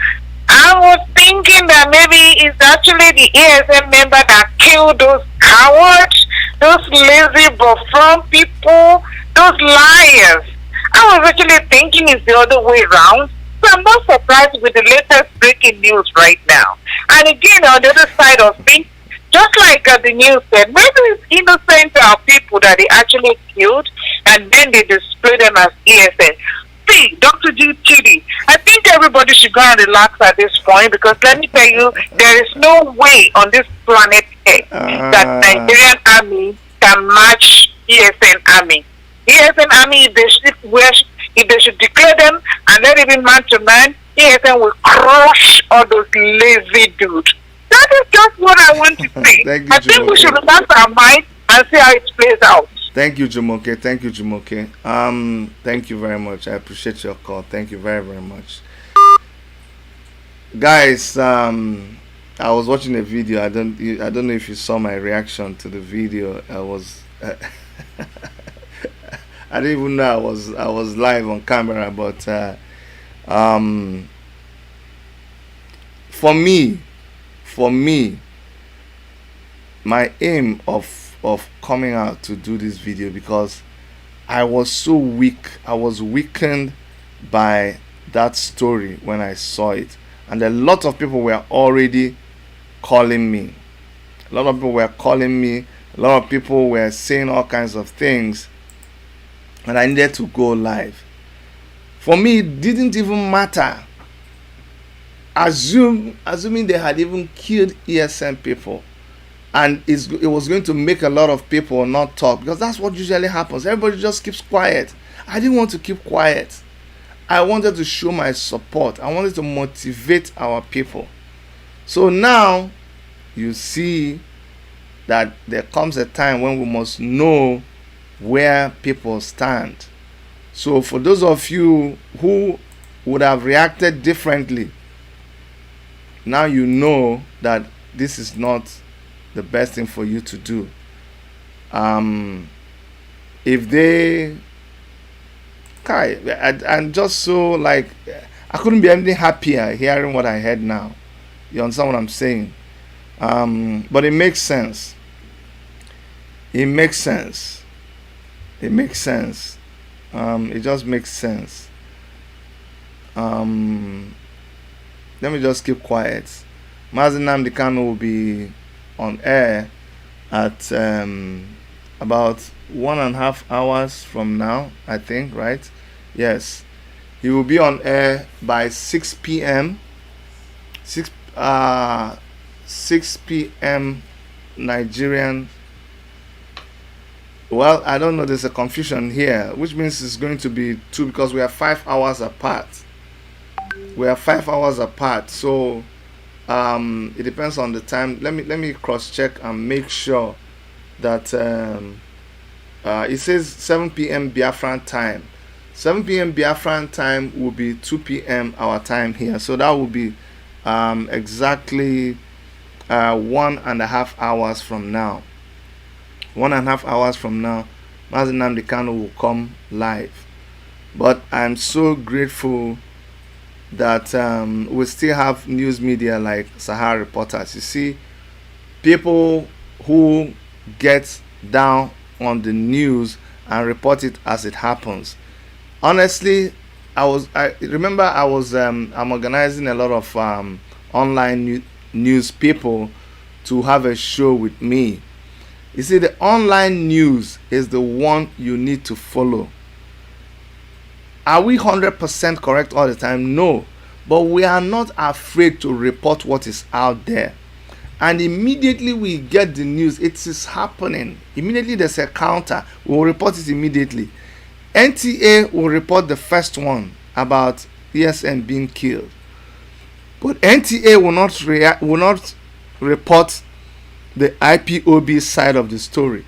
I was thinking that maybe it's actually the ESN member that killed those cowards, those lazy buffon people, those liars. I was actually thinking it's the other way around. So I'm not surprised with the latest breaking news right now. And again, on the other side of things, just like the news said, maybe it's innocent people that they actually killed, and then they display them as ESN. See, Dr. Chidi, I think everybody should go and relax at this point, because let me tell you, there is no way on this planet Earth that Nigerian army can match ESN army. ESN army, if they should declare them and let it be man to man, ESN will crush all those lazy dudes. That is just what I want to say. Thank you, I think we Jumoke. should relax our minds and see how it plays out. Thank you, Jumoke. Thank you, Jumoke. Thank you very much. I appreciate your call. Thank you very, very much. Guys, I was watching a video. I don't know if you saw my reaction to the video. I was I didn't even know I was live on camera, but for me, my aim of coming out to do this video, because I was so weak. I was weakened by that story when I saw it, and a lot of people were already calling me. A lot of people were calling me. A lot of people were saying all kinds of things, and I needed to go live. For me, it didn't even matter. Assuming they had even killed ESN people, and it was going to make a lot of people not talk, because that's what usually happens. Everybody just keeps quiet. I didn't want to keep quiet. I wanted to show my support. I wanted to motivate our people. So now you see that there comes a time when we must know where people stand. So for those of you who would have reacted differently, now you know that this is not the best thing for you to do. If they I'm just so like, I couldn't be anything happier hearing what I heard now. You understand what I'm saying? But it makes sense. It makes sense. It makes sense. It just makes sense. Let me just keep quiet. Mazi Nnamdi Kanu will be on air at about 1.5 hours from now, I think, right? Yes. He will be on air by 6 p.m. 6 p.m. Nigerian. Well, I don't know, there's a confusion here, which means it's going to be 2, because we are 5 hours apart. We are 5 hours apart, so it depends on the time. Let me cross check and make sure that it says 7 p.m. Biafran time. 7 p.m. Biafran time will be 2 p.m. our time here, so that will be exactly 1.5 hours from now. 1.5 hours from now, Mazi Nnamdi Kanu will come live. But I'm so grateful that we still have news media like Sahara Reporters. You see, people who get down on the news and report it as it happens. Honestly, I'm organizing a lot of online news people to have a show with me. You see, the online news is the one you need to follow. Are we 100% correct all the time? No. But we are not afraid to report what is out there. And immediately we get the news, it is happening. Immediately there's a counter, we will report it immediately. NTA will report the first one about ESN being killed. But NTA will not report the IPOB side of the story.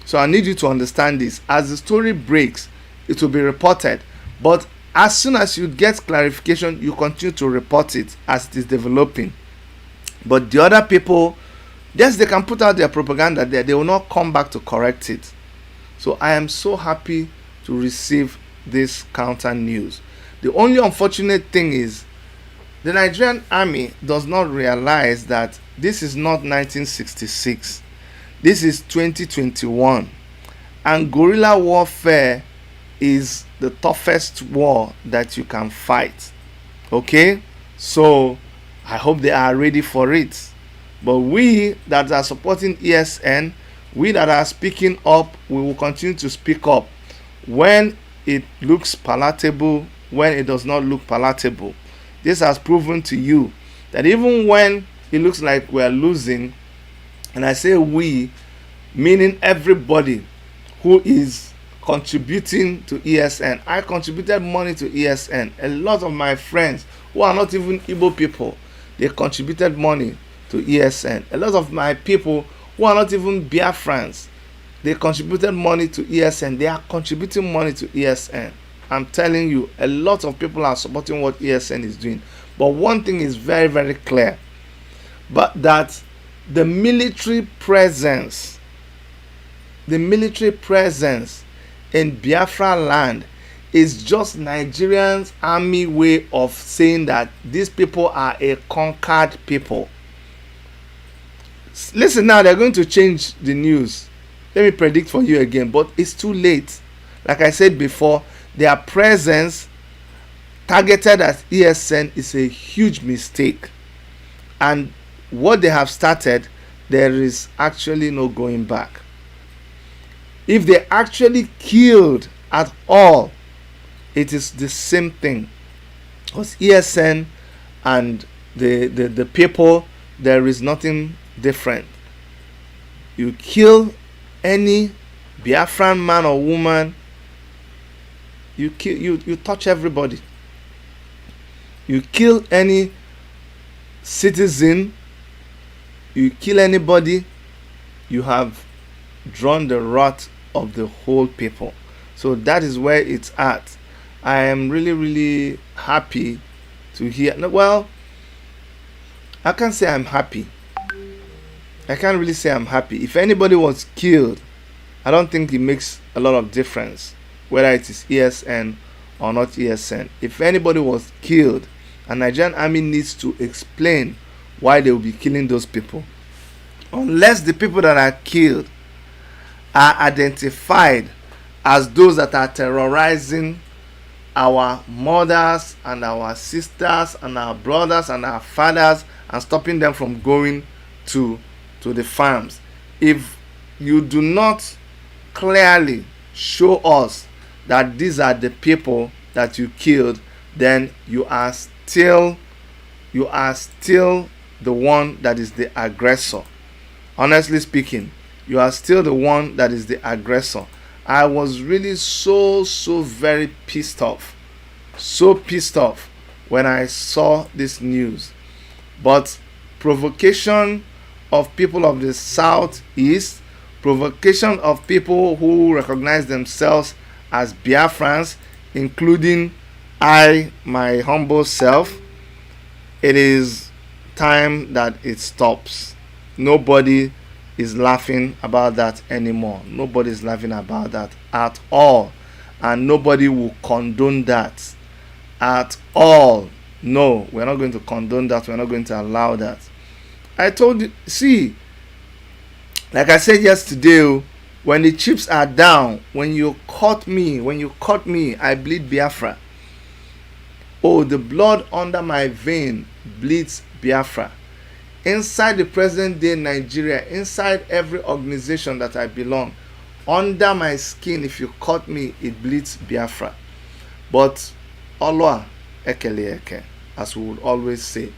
So I need you to understand this. As the story breaks, it will be reported. But as soon as you get clarification, you continue to report it as it is developing. But the other people, yes, they can put out their propaganda there. They will not come back to correct it. So I am so happy to receive this counter news. The only unfortunate thing is the Nigerian army does not realize that this is not 1966. This is 2021. And guerrilla warfare is the toughest war that you can fight. Okay? So I hope they are ready for it. But we that are supporting ESN, we that are speaking up, we will continue to speak up when it looks palatable, when it does not look palatable. This has proven to you that even when it looks like we are losing, and I say we, meaning everybody who is contributing to ESN. I contributed money to ESN. A lot of my friends who are not even Igbo people, they contributed money to ESN. A lot of my people who are not even Biafrans, they contributed money to ESN. They are contributing money to ESN. I'm telling you, a lot of people are supporting what ESN is doing. But one thing is very, very clear, but that the military presence in Biafra land is just Nigerians' army way of saying that these people are a conquered people. Listen now, they're going to change the news. Let me predict for you again, but it's too late. Like I said before, their presence targeted at ESN is a huge mistake. And what they have started, there is actually no going back. If they actually killed at all, it is the same thing. Because ESN and the people, there is nothing different. You kill any Biafran man or woman, you touch everybody. You kill any citizen, you kill anybody, you have drawn the wrath of the whole people. So that is where it's at. I am really, really happy to hear. Well, I can't say I'm happy. I can't really say I'm happy. If anybody was killed, I don't think it makes a lot of difference whether it is ESN or not ESN. If anybody was killed, a Nigerian army needs to explain why they will be killing those people. Unless the people that are killed are identified as those that are terrorizing our mothers and our sisters and our brothers and our fathers and stopping them from going to the farms. If you do not clearly show us that these are the people that you killed, then you are still the one that is the aggressor. Honestly speaking, you are still the one that is the aggressor. I was really so very pissed off. So pissed off when I saw this news. But provocation of people of the southeast, provocation of people who recognize themselves as Biafrans, including I, my humble self, it is time that it stops. Nobody is laughing about that anymore. Nobody is laughing about that at all. And nobody will condone that at all. No, we're not going to condone that. We're not going to allow that. I told you, see, like I said yesterday, when the chips are down, when you caught me, I bleed Biafra. Oh, the blood under my vein bleeds Biafra. Inside the present day Nigeria, inside every organization that I belong, under my skin, if you cut me, it bleeds Biafra. But Olwa ekele eke, as we would always say.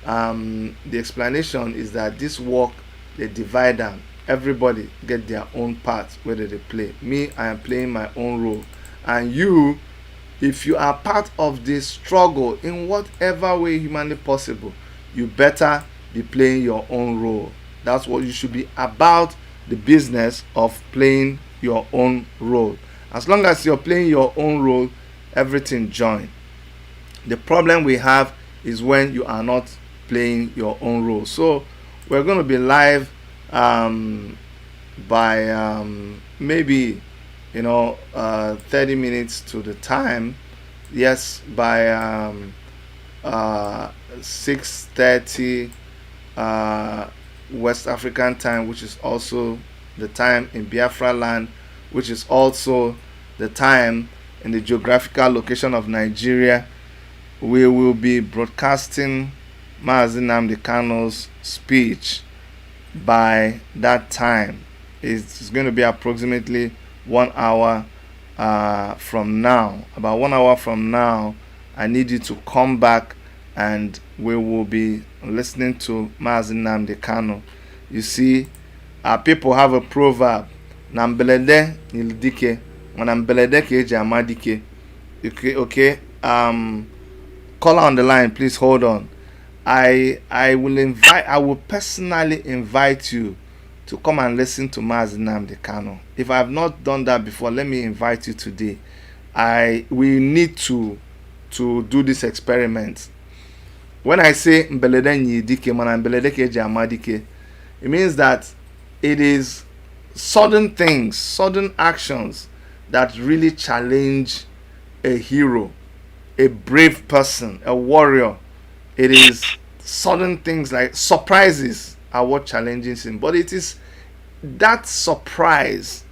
The explanation is that this work, they divide them. Everybody get their own part where they play. Me, I am playing my own role. And you, if you are part of this struggle in whatever way humanly possible, you better be playing your own role. That's what you should be about, the business of playing your own role. As long as you're playing your own role, everything join. The problem we have is when you are not playing your own role. So we're going to be live by maybe 30 minutes to the time. Yes, by 6:30 West African time, which is also the time in Biafra land, which is also the time in the geographical location of Nigeria. We will be broadcasting Mazi Nnamdi Kanu's speech by that time. It's going to be approximately 1 hour from now. About 1 hour from now, I need you to come back and we will be listening to Mazi Nnamdi Kanu. You see, our people have a proverb, Nambelede Nildike, mana mbelede ka eji ama dike. Okay. Caller on the line, please hold on. I will personally invite you to come and listen to Mazi Nnamdi Kanu. If I have not done that before, let me invite you today. We need to do this experiment. When I say mbelede nyi dike mana mbelede ka eji ama dike, it means that it is sudden things, sudden actions that really challenge a hero, a brave person, a warrior. It is sudden things like surprises are what challenges him. But it is that surprise,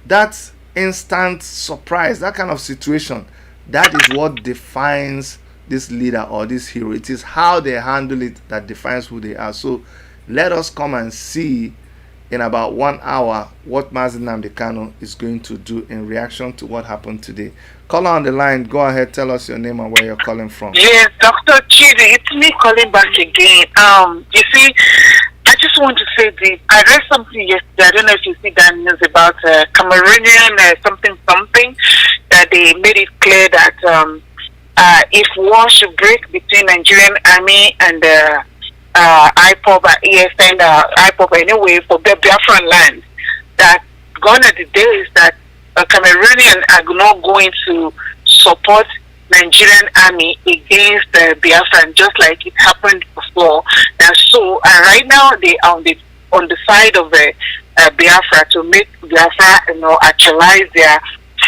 that instant surprise, that kind of situation, that is what defines this leader or this hero. It is how they handle it that defines who they are. So let us come and see in about 1 hour what Mazi Nnamdi Kanu is going to do in reaction to what happened today. Caller on the line, go ahead, tell us your name and where you're calling from. Yes, Dr. Chidi, it's me calling back again. You see, I just want to say this. I read something yesterday. I don't know if you see that news about Cameroonian something that they made it clear that if war should break between Nigerian army and IPOB, ESN, IPOB anyway, for the Biafran land, that gone are the days that Cameroonians are not going to support Nigerian army against Biafran, just like it happened before. And so, right now they are on the side of Biafra to make Biafra, actualize their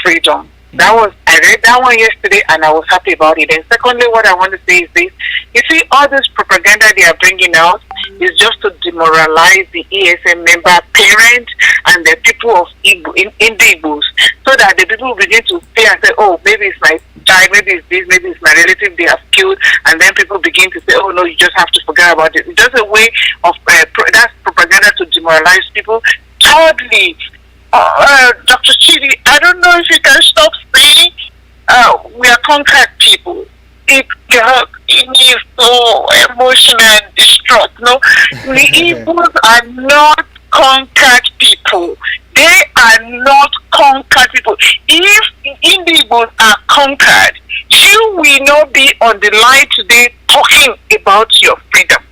freedom. I read that one yesterday and I was happy about it. And secondly, what I want to say is this: you see, all this propaganda they are bringing out is just to demoralize the ESM member parents and the people of in the Igbos, so that the people begin to fear and say, oh, maybe it's my child, maybe it's this, maybe it's my relative they have killed, and then people begin to say, oh no, you just have to forget about it. It's just a way of that's propaganda to demoralize people. Thirdly, Dr. Chidi, I don't know if you can stop saying we are conquered people. It is so emotional and distraught. No, the Igbos are not conquered people. They are not conquered people. If Igbos are conquered, you will not be on the line today talking about your freedom.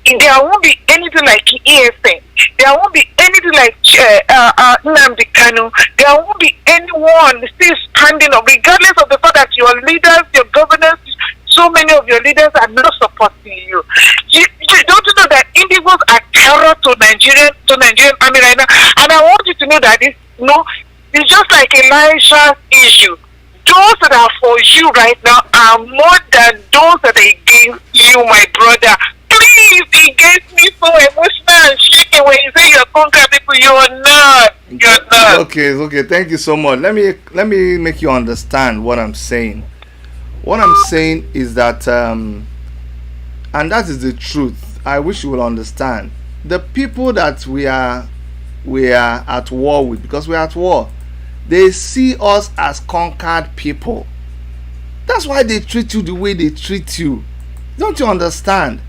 There won't be anything like ESN. There won't be anything like Nnamdi Kanu. There won't be anyone still standing up, regardless of the fact that your leaders, your governors, so many of your leaders are not supporting you. Don't you know that individuals are terror to Nigerian army right now? And I want you to know that it's just like Elisha's issue. Those that are for you right now are more than those that are against you, my brother. Please, it gets me so emotional and shaking when you say you're conquering people. You're not. You're not. Okay. Thank you so much. Let me make you understand what I'm saying. What I'm saying is that, and that is the truth. I wish you will understand. The people that we are at war with, because we are at war, they see us as conquered people. That's why they treat you the way they treat you. Don't you understand?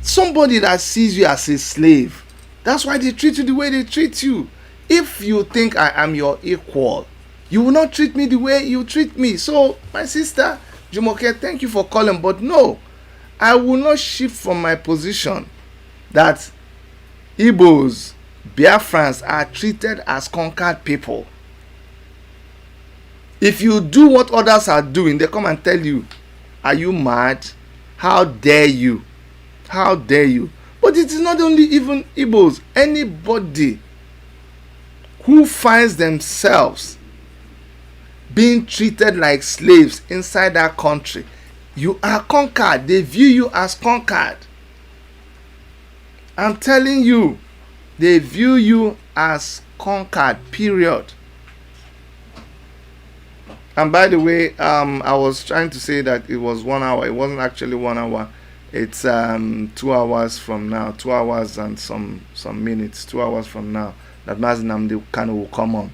Somebody that sees you as a slave, that's why they treat you the way they treat you. If you think I am your equal, you will not treat me the way you treat me. So, my sister Jumoke, thank you for calling, but no, I will not shift from my position that Igbos, Biafrans are treated as conquered people. If you do what others are doing, they come and tell you, are you mad? How dare you? How dare you? But it is not only even Igbos. Anybody who finds themselves being treated like slaves inside that country, you are conquered. They view you as conquered. I'm telling you, they view you as conquered, period. And by the way, I was trying to say that it was 1 hour. It wasn't actually 1 hour. It's 2 hours from now, 2 hours and some minutes, 2 hours from now that Mazi Nnamdi Kanu will come on.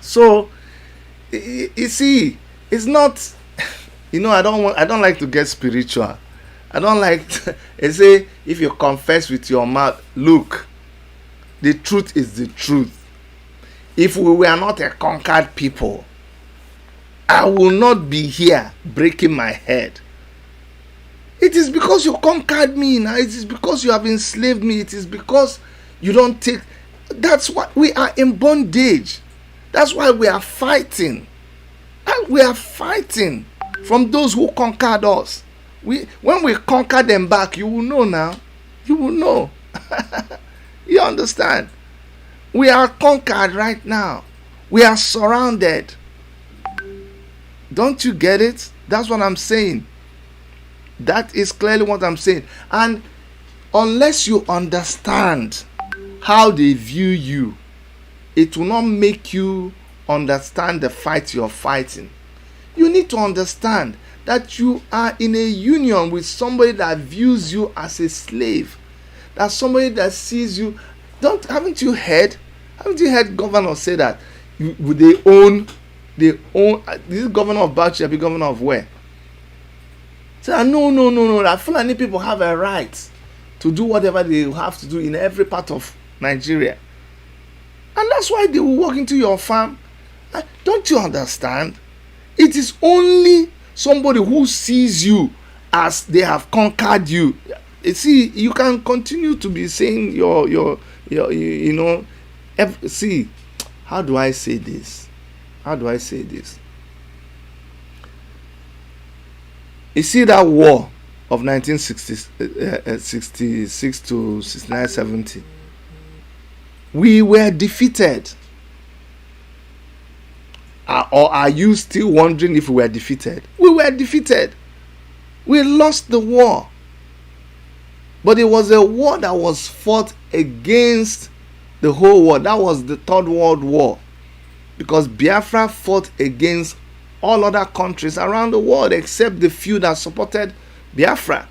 So you see, it's not, I don't like to get spiritual. I don't like to say, if you confess with your mouth, look, the truth is the truth. if we were not a conquered people, I will not be here breaking my head. It is because you conquered me now. It is because you have enslaved me. It is because you don't take. That's why we are in bondage. That's why we are fighting. And we are fighting from those who conquered us. When we conquer them back, you will know now. You will know. You understand? We are conquered right now. We are surrounded. Don't you get it? That's what I'm saying. That is clearly what I'm saying. And unless you understand how they view you, it will not make you understand the fight you're fighting. You need to understand that you are in a union with somebody that views you as a slave. That's somebody that sees you. Haven't you heard governors say that they own this governor of Bauchi, be governor of where? Say, no, that Fulani people have a right to do whatever they have to do in every part of Nigeria. And that's why they will walk into your farm. Don't you understand? It is only somebody who sees you as they have conquered you. You see, you can continue to be saying your see, how do I say this? You see that war of 1966 to 69-70. We were defeated. Or are you still wondering if we were defeated? We were defeated. We lost the war. But it was a war that was fought against the whole world. That was the Third World War. Because Biafra fought against all other countries around the world except the few that supported Biafra.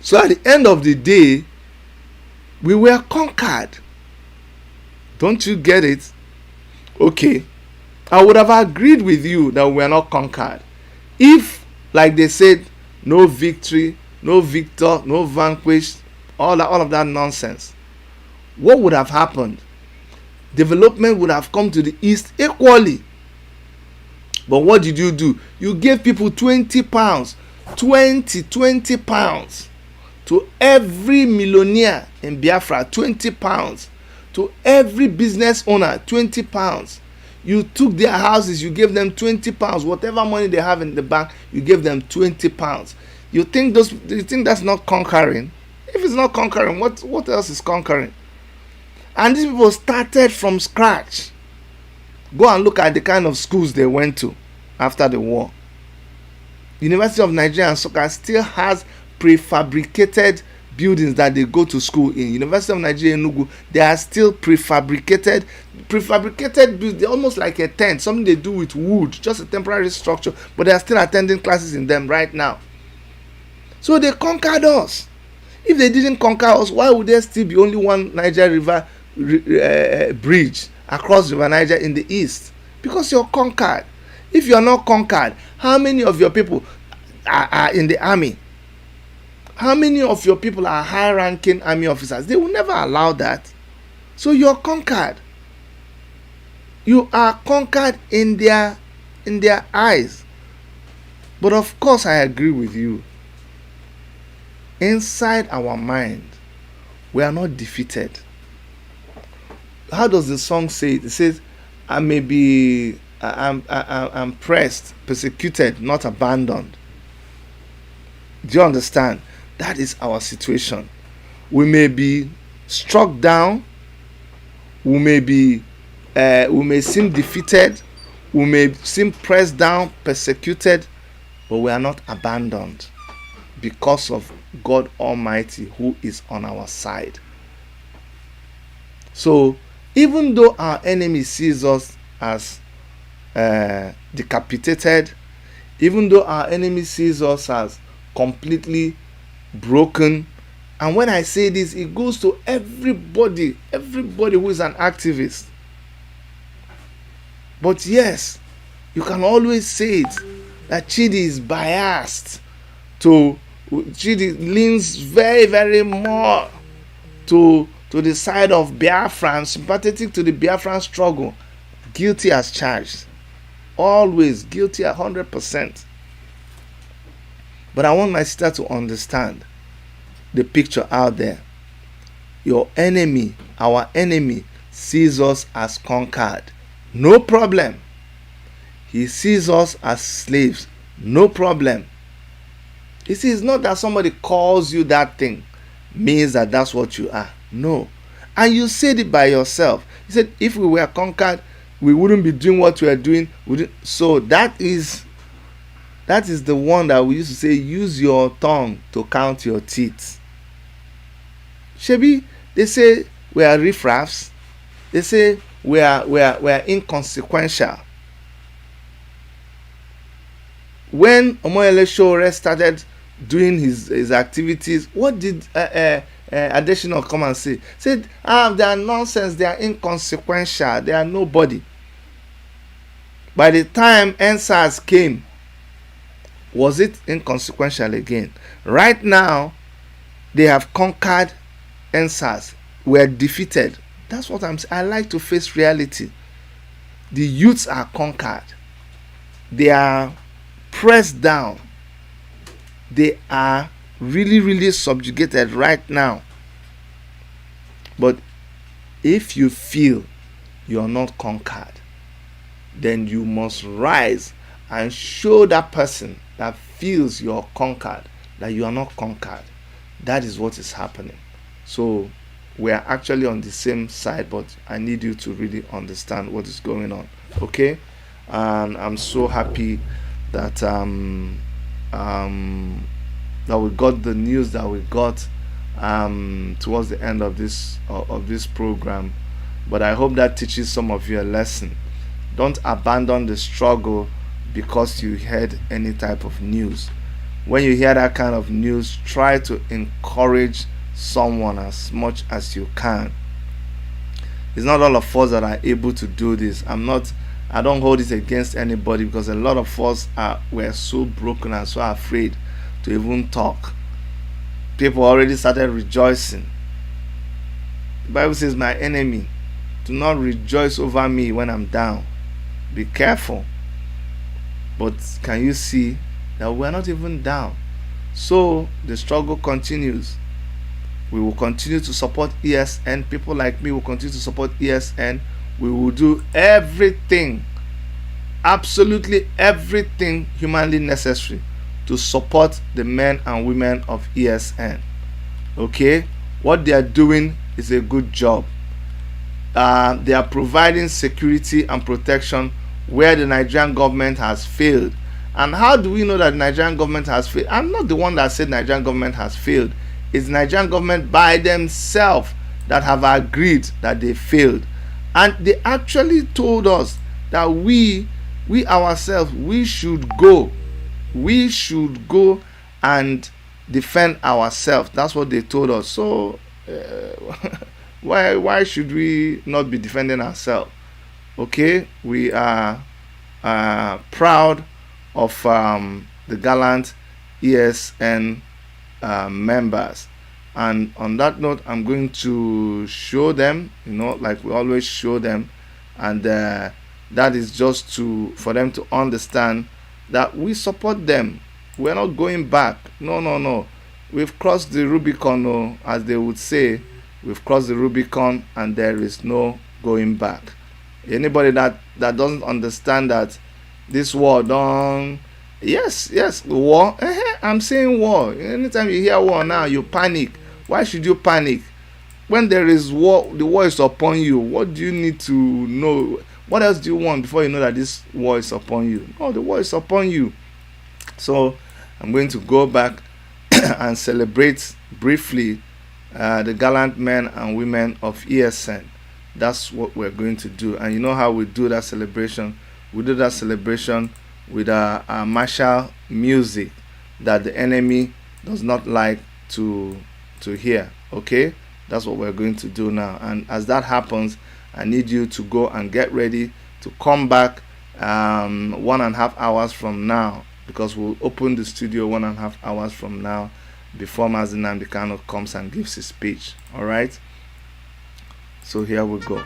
So at the end of the day, we were conquered. Don't you get it? Okay. I would have agreed with you that we were not conquered if, like they said, no victory, no victor, no vanquished, all of that nonsense. What would have happened? Development would have come to the east equally. But what did you do? You gave people 20 pounds, 20 pounds to every millionaire in Biafra, 20 pounds to every business owner, 20 pounds. You took their houses, you gave them 20 pounds. Whatever money they have in the bank, you gave them 20 pounds. You think that's not conquering? If it's not conquering, what else is conquering? And these people started from scratch. Go and look at the kind of schools they went to after the war. University of Nigeria and Nsukka still has prefabricated buildings that they go to school in. University of Nigeria Enugu, they are still prefabricated buildings. They're almost like a tent, something they do with wood, just a temporary structure, but they are still attending classes in them right now. So they conquered us. If they didn't conquer us, why would there still be only one Niger River bridge across River Niger in the east? Because you're conquered. If you're not conquered, how many of your people are in the army? How many of your people are high-ranking army officers? They will never allow that. So you're conquered. You are conquered in their eyes. But of course, I agree with you. Inside our mind, we are not defeated. How does the song say it? It says, I'm pressed, persecuted, not abandoned. Do you understand? That is our situation. We may be struck down. We may seem defeated. We may seem pressed down, persecuted, but we are not abandoned because of God Almighty who is on our side. So, even though our enemy sees us as decapitated, even though our enemy sees us as completely broken, and when I say this, it goes to everybody who is an activist. But yes, you can always say it, that Chidi is biased Chidi leans very, very more to to the side of Biafran, sympathetic to the Biafran struggle, guilty as charged. Always guilty 100%. But I want my sister to understand the picture out there. Your enemy, our enemy, sees us as conquered. No problem. He sees us as slaves. No problem. You see, it's not that somebody calls you that thing means that that's what you are. No. And you said it by yourself. You said if we were conquered, we wouldn't be doing what we are doing. So that is the one that we used to say, use your tongue to count your teeth. Shebi, they say we are riffraffs. They say we are inconsequential. When Omoyele Sowore started doing his activities, what did Adesina come and say? Said, they are nonsense, they are inconsequential, they are nobody. By the time NSAS came, was it inconsequential again? Right now, they have conquered NSAS. We are defeated. That's what I'm saying. I like to face reality. The youths are conquered. They are pressed down. They are really, really subjugated right now. But if you feel you're not conquered, then you must rise and show that person that feels you're conquered that you are not conquered. That is what is happening. So we are actually on the same side, but I need you to really understand what is going on. Okay? And I'm so happy that that we got the news that we got towards the end of this program. But I hope that teaches some of you a lesson. Don't abandon the struggle because you heard any type of news. When you hear that kind of news, try to encourage someone as much as you can. It's not all of us that are able to do this. I don't hold it against anybody, because a lot of us were so broken and so afraid to even talk. People already started rejoicing. The Bible says, my enemy, do not rejoice over me when I'm down. Be careful. But can you see that we're not even down? So the struggle continues. We will continue to support ESN. People like me will continue to support ESN. We will do everything, absolutely everything humanly necessary to support the men and women of ESN. Okay? What they are doing is a good job. They are providing security and protection where the Nigerian government has failed. And how do we know that the Nigerian government has failed? I'm not the one that said Nigerian government has failed. It's the Nigerian government by themselves that have agreed that they failed. And they actually told us that we ourselves, we should go and defend ourselves. That's what they told us. So why should we not be defending ourselves? Okay, we are proud of the gallant ESN members. And on that note, I'm going to show them, like we always show them. And that is just for them to understand that we support them. We're not going back. No. We've crossed the Rubicon, as they would say. We've crossed the Rubicon and there is no going back. Anybody that doesn't understand that this war don't... Yes, war. I'm saying war. Anytime you hear war now, you panic. Why should you panic? When there is war, the war is upon you. What do you need to know? What else do you want before you know that this war is upon you? No, the war is upon you. So I'm going to go back and celebrate briefly the gallant men and women of ESN. That's what we're going to do. And you know how we do that celebration? We do that celebration with a martial music that the enemy does not like to hear. Okay, that's what we're going to do now. And as that happens, I need you to go and get ready to come back 1.5 hours from now, because we'll open the studio 1.5 hours from now before Mazi Nnamdi Kanu comes and gives his speech. All right, So here we go.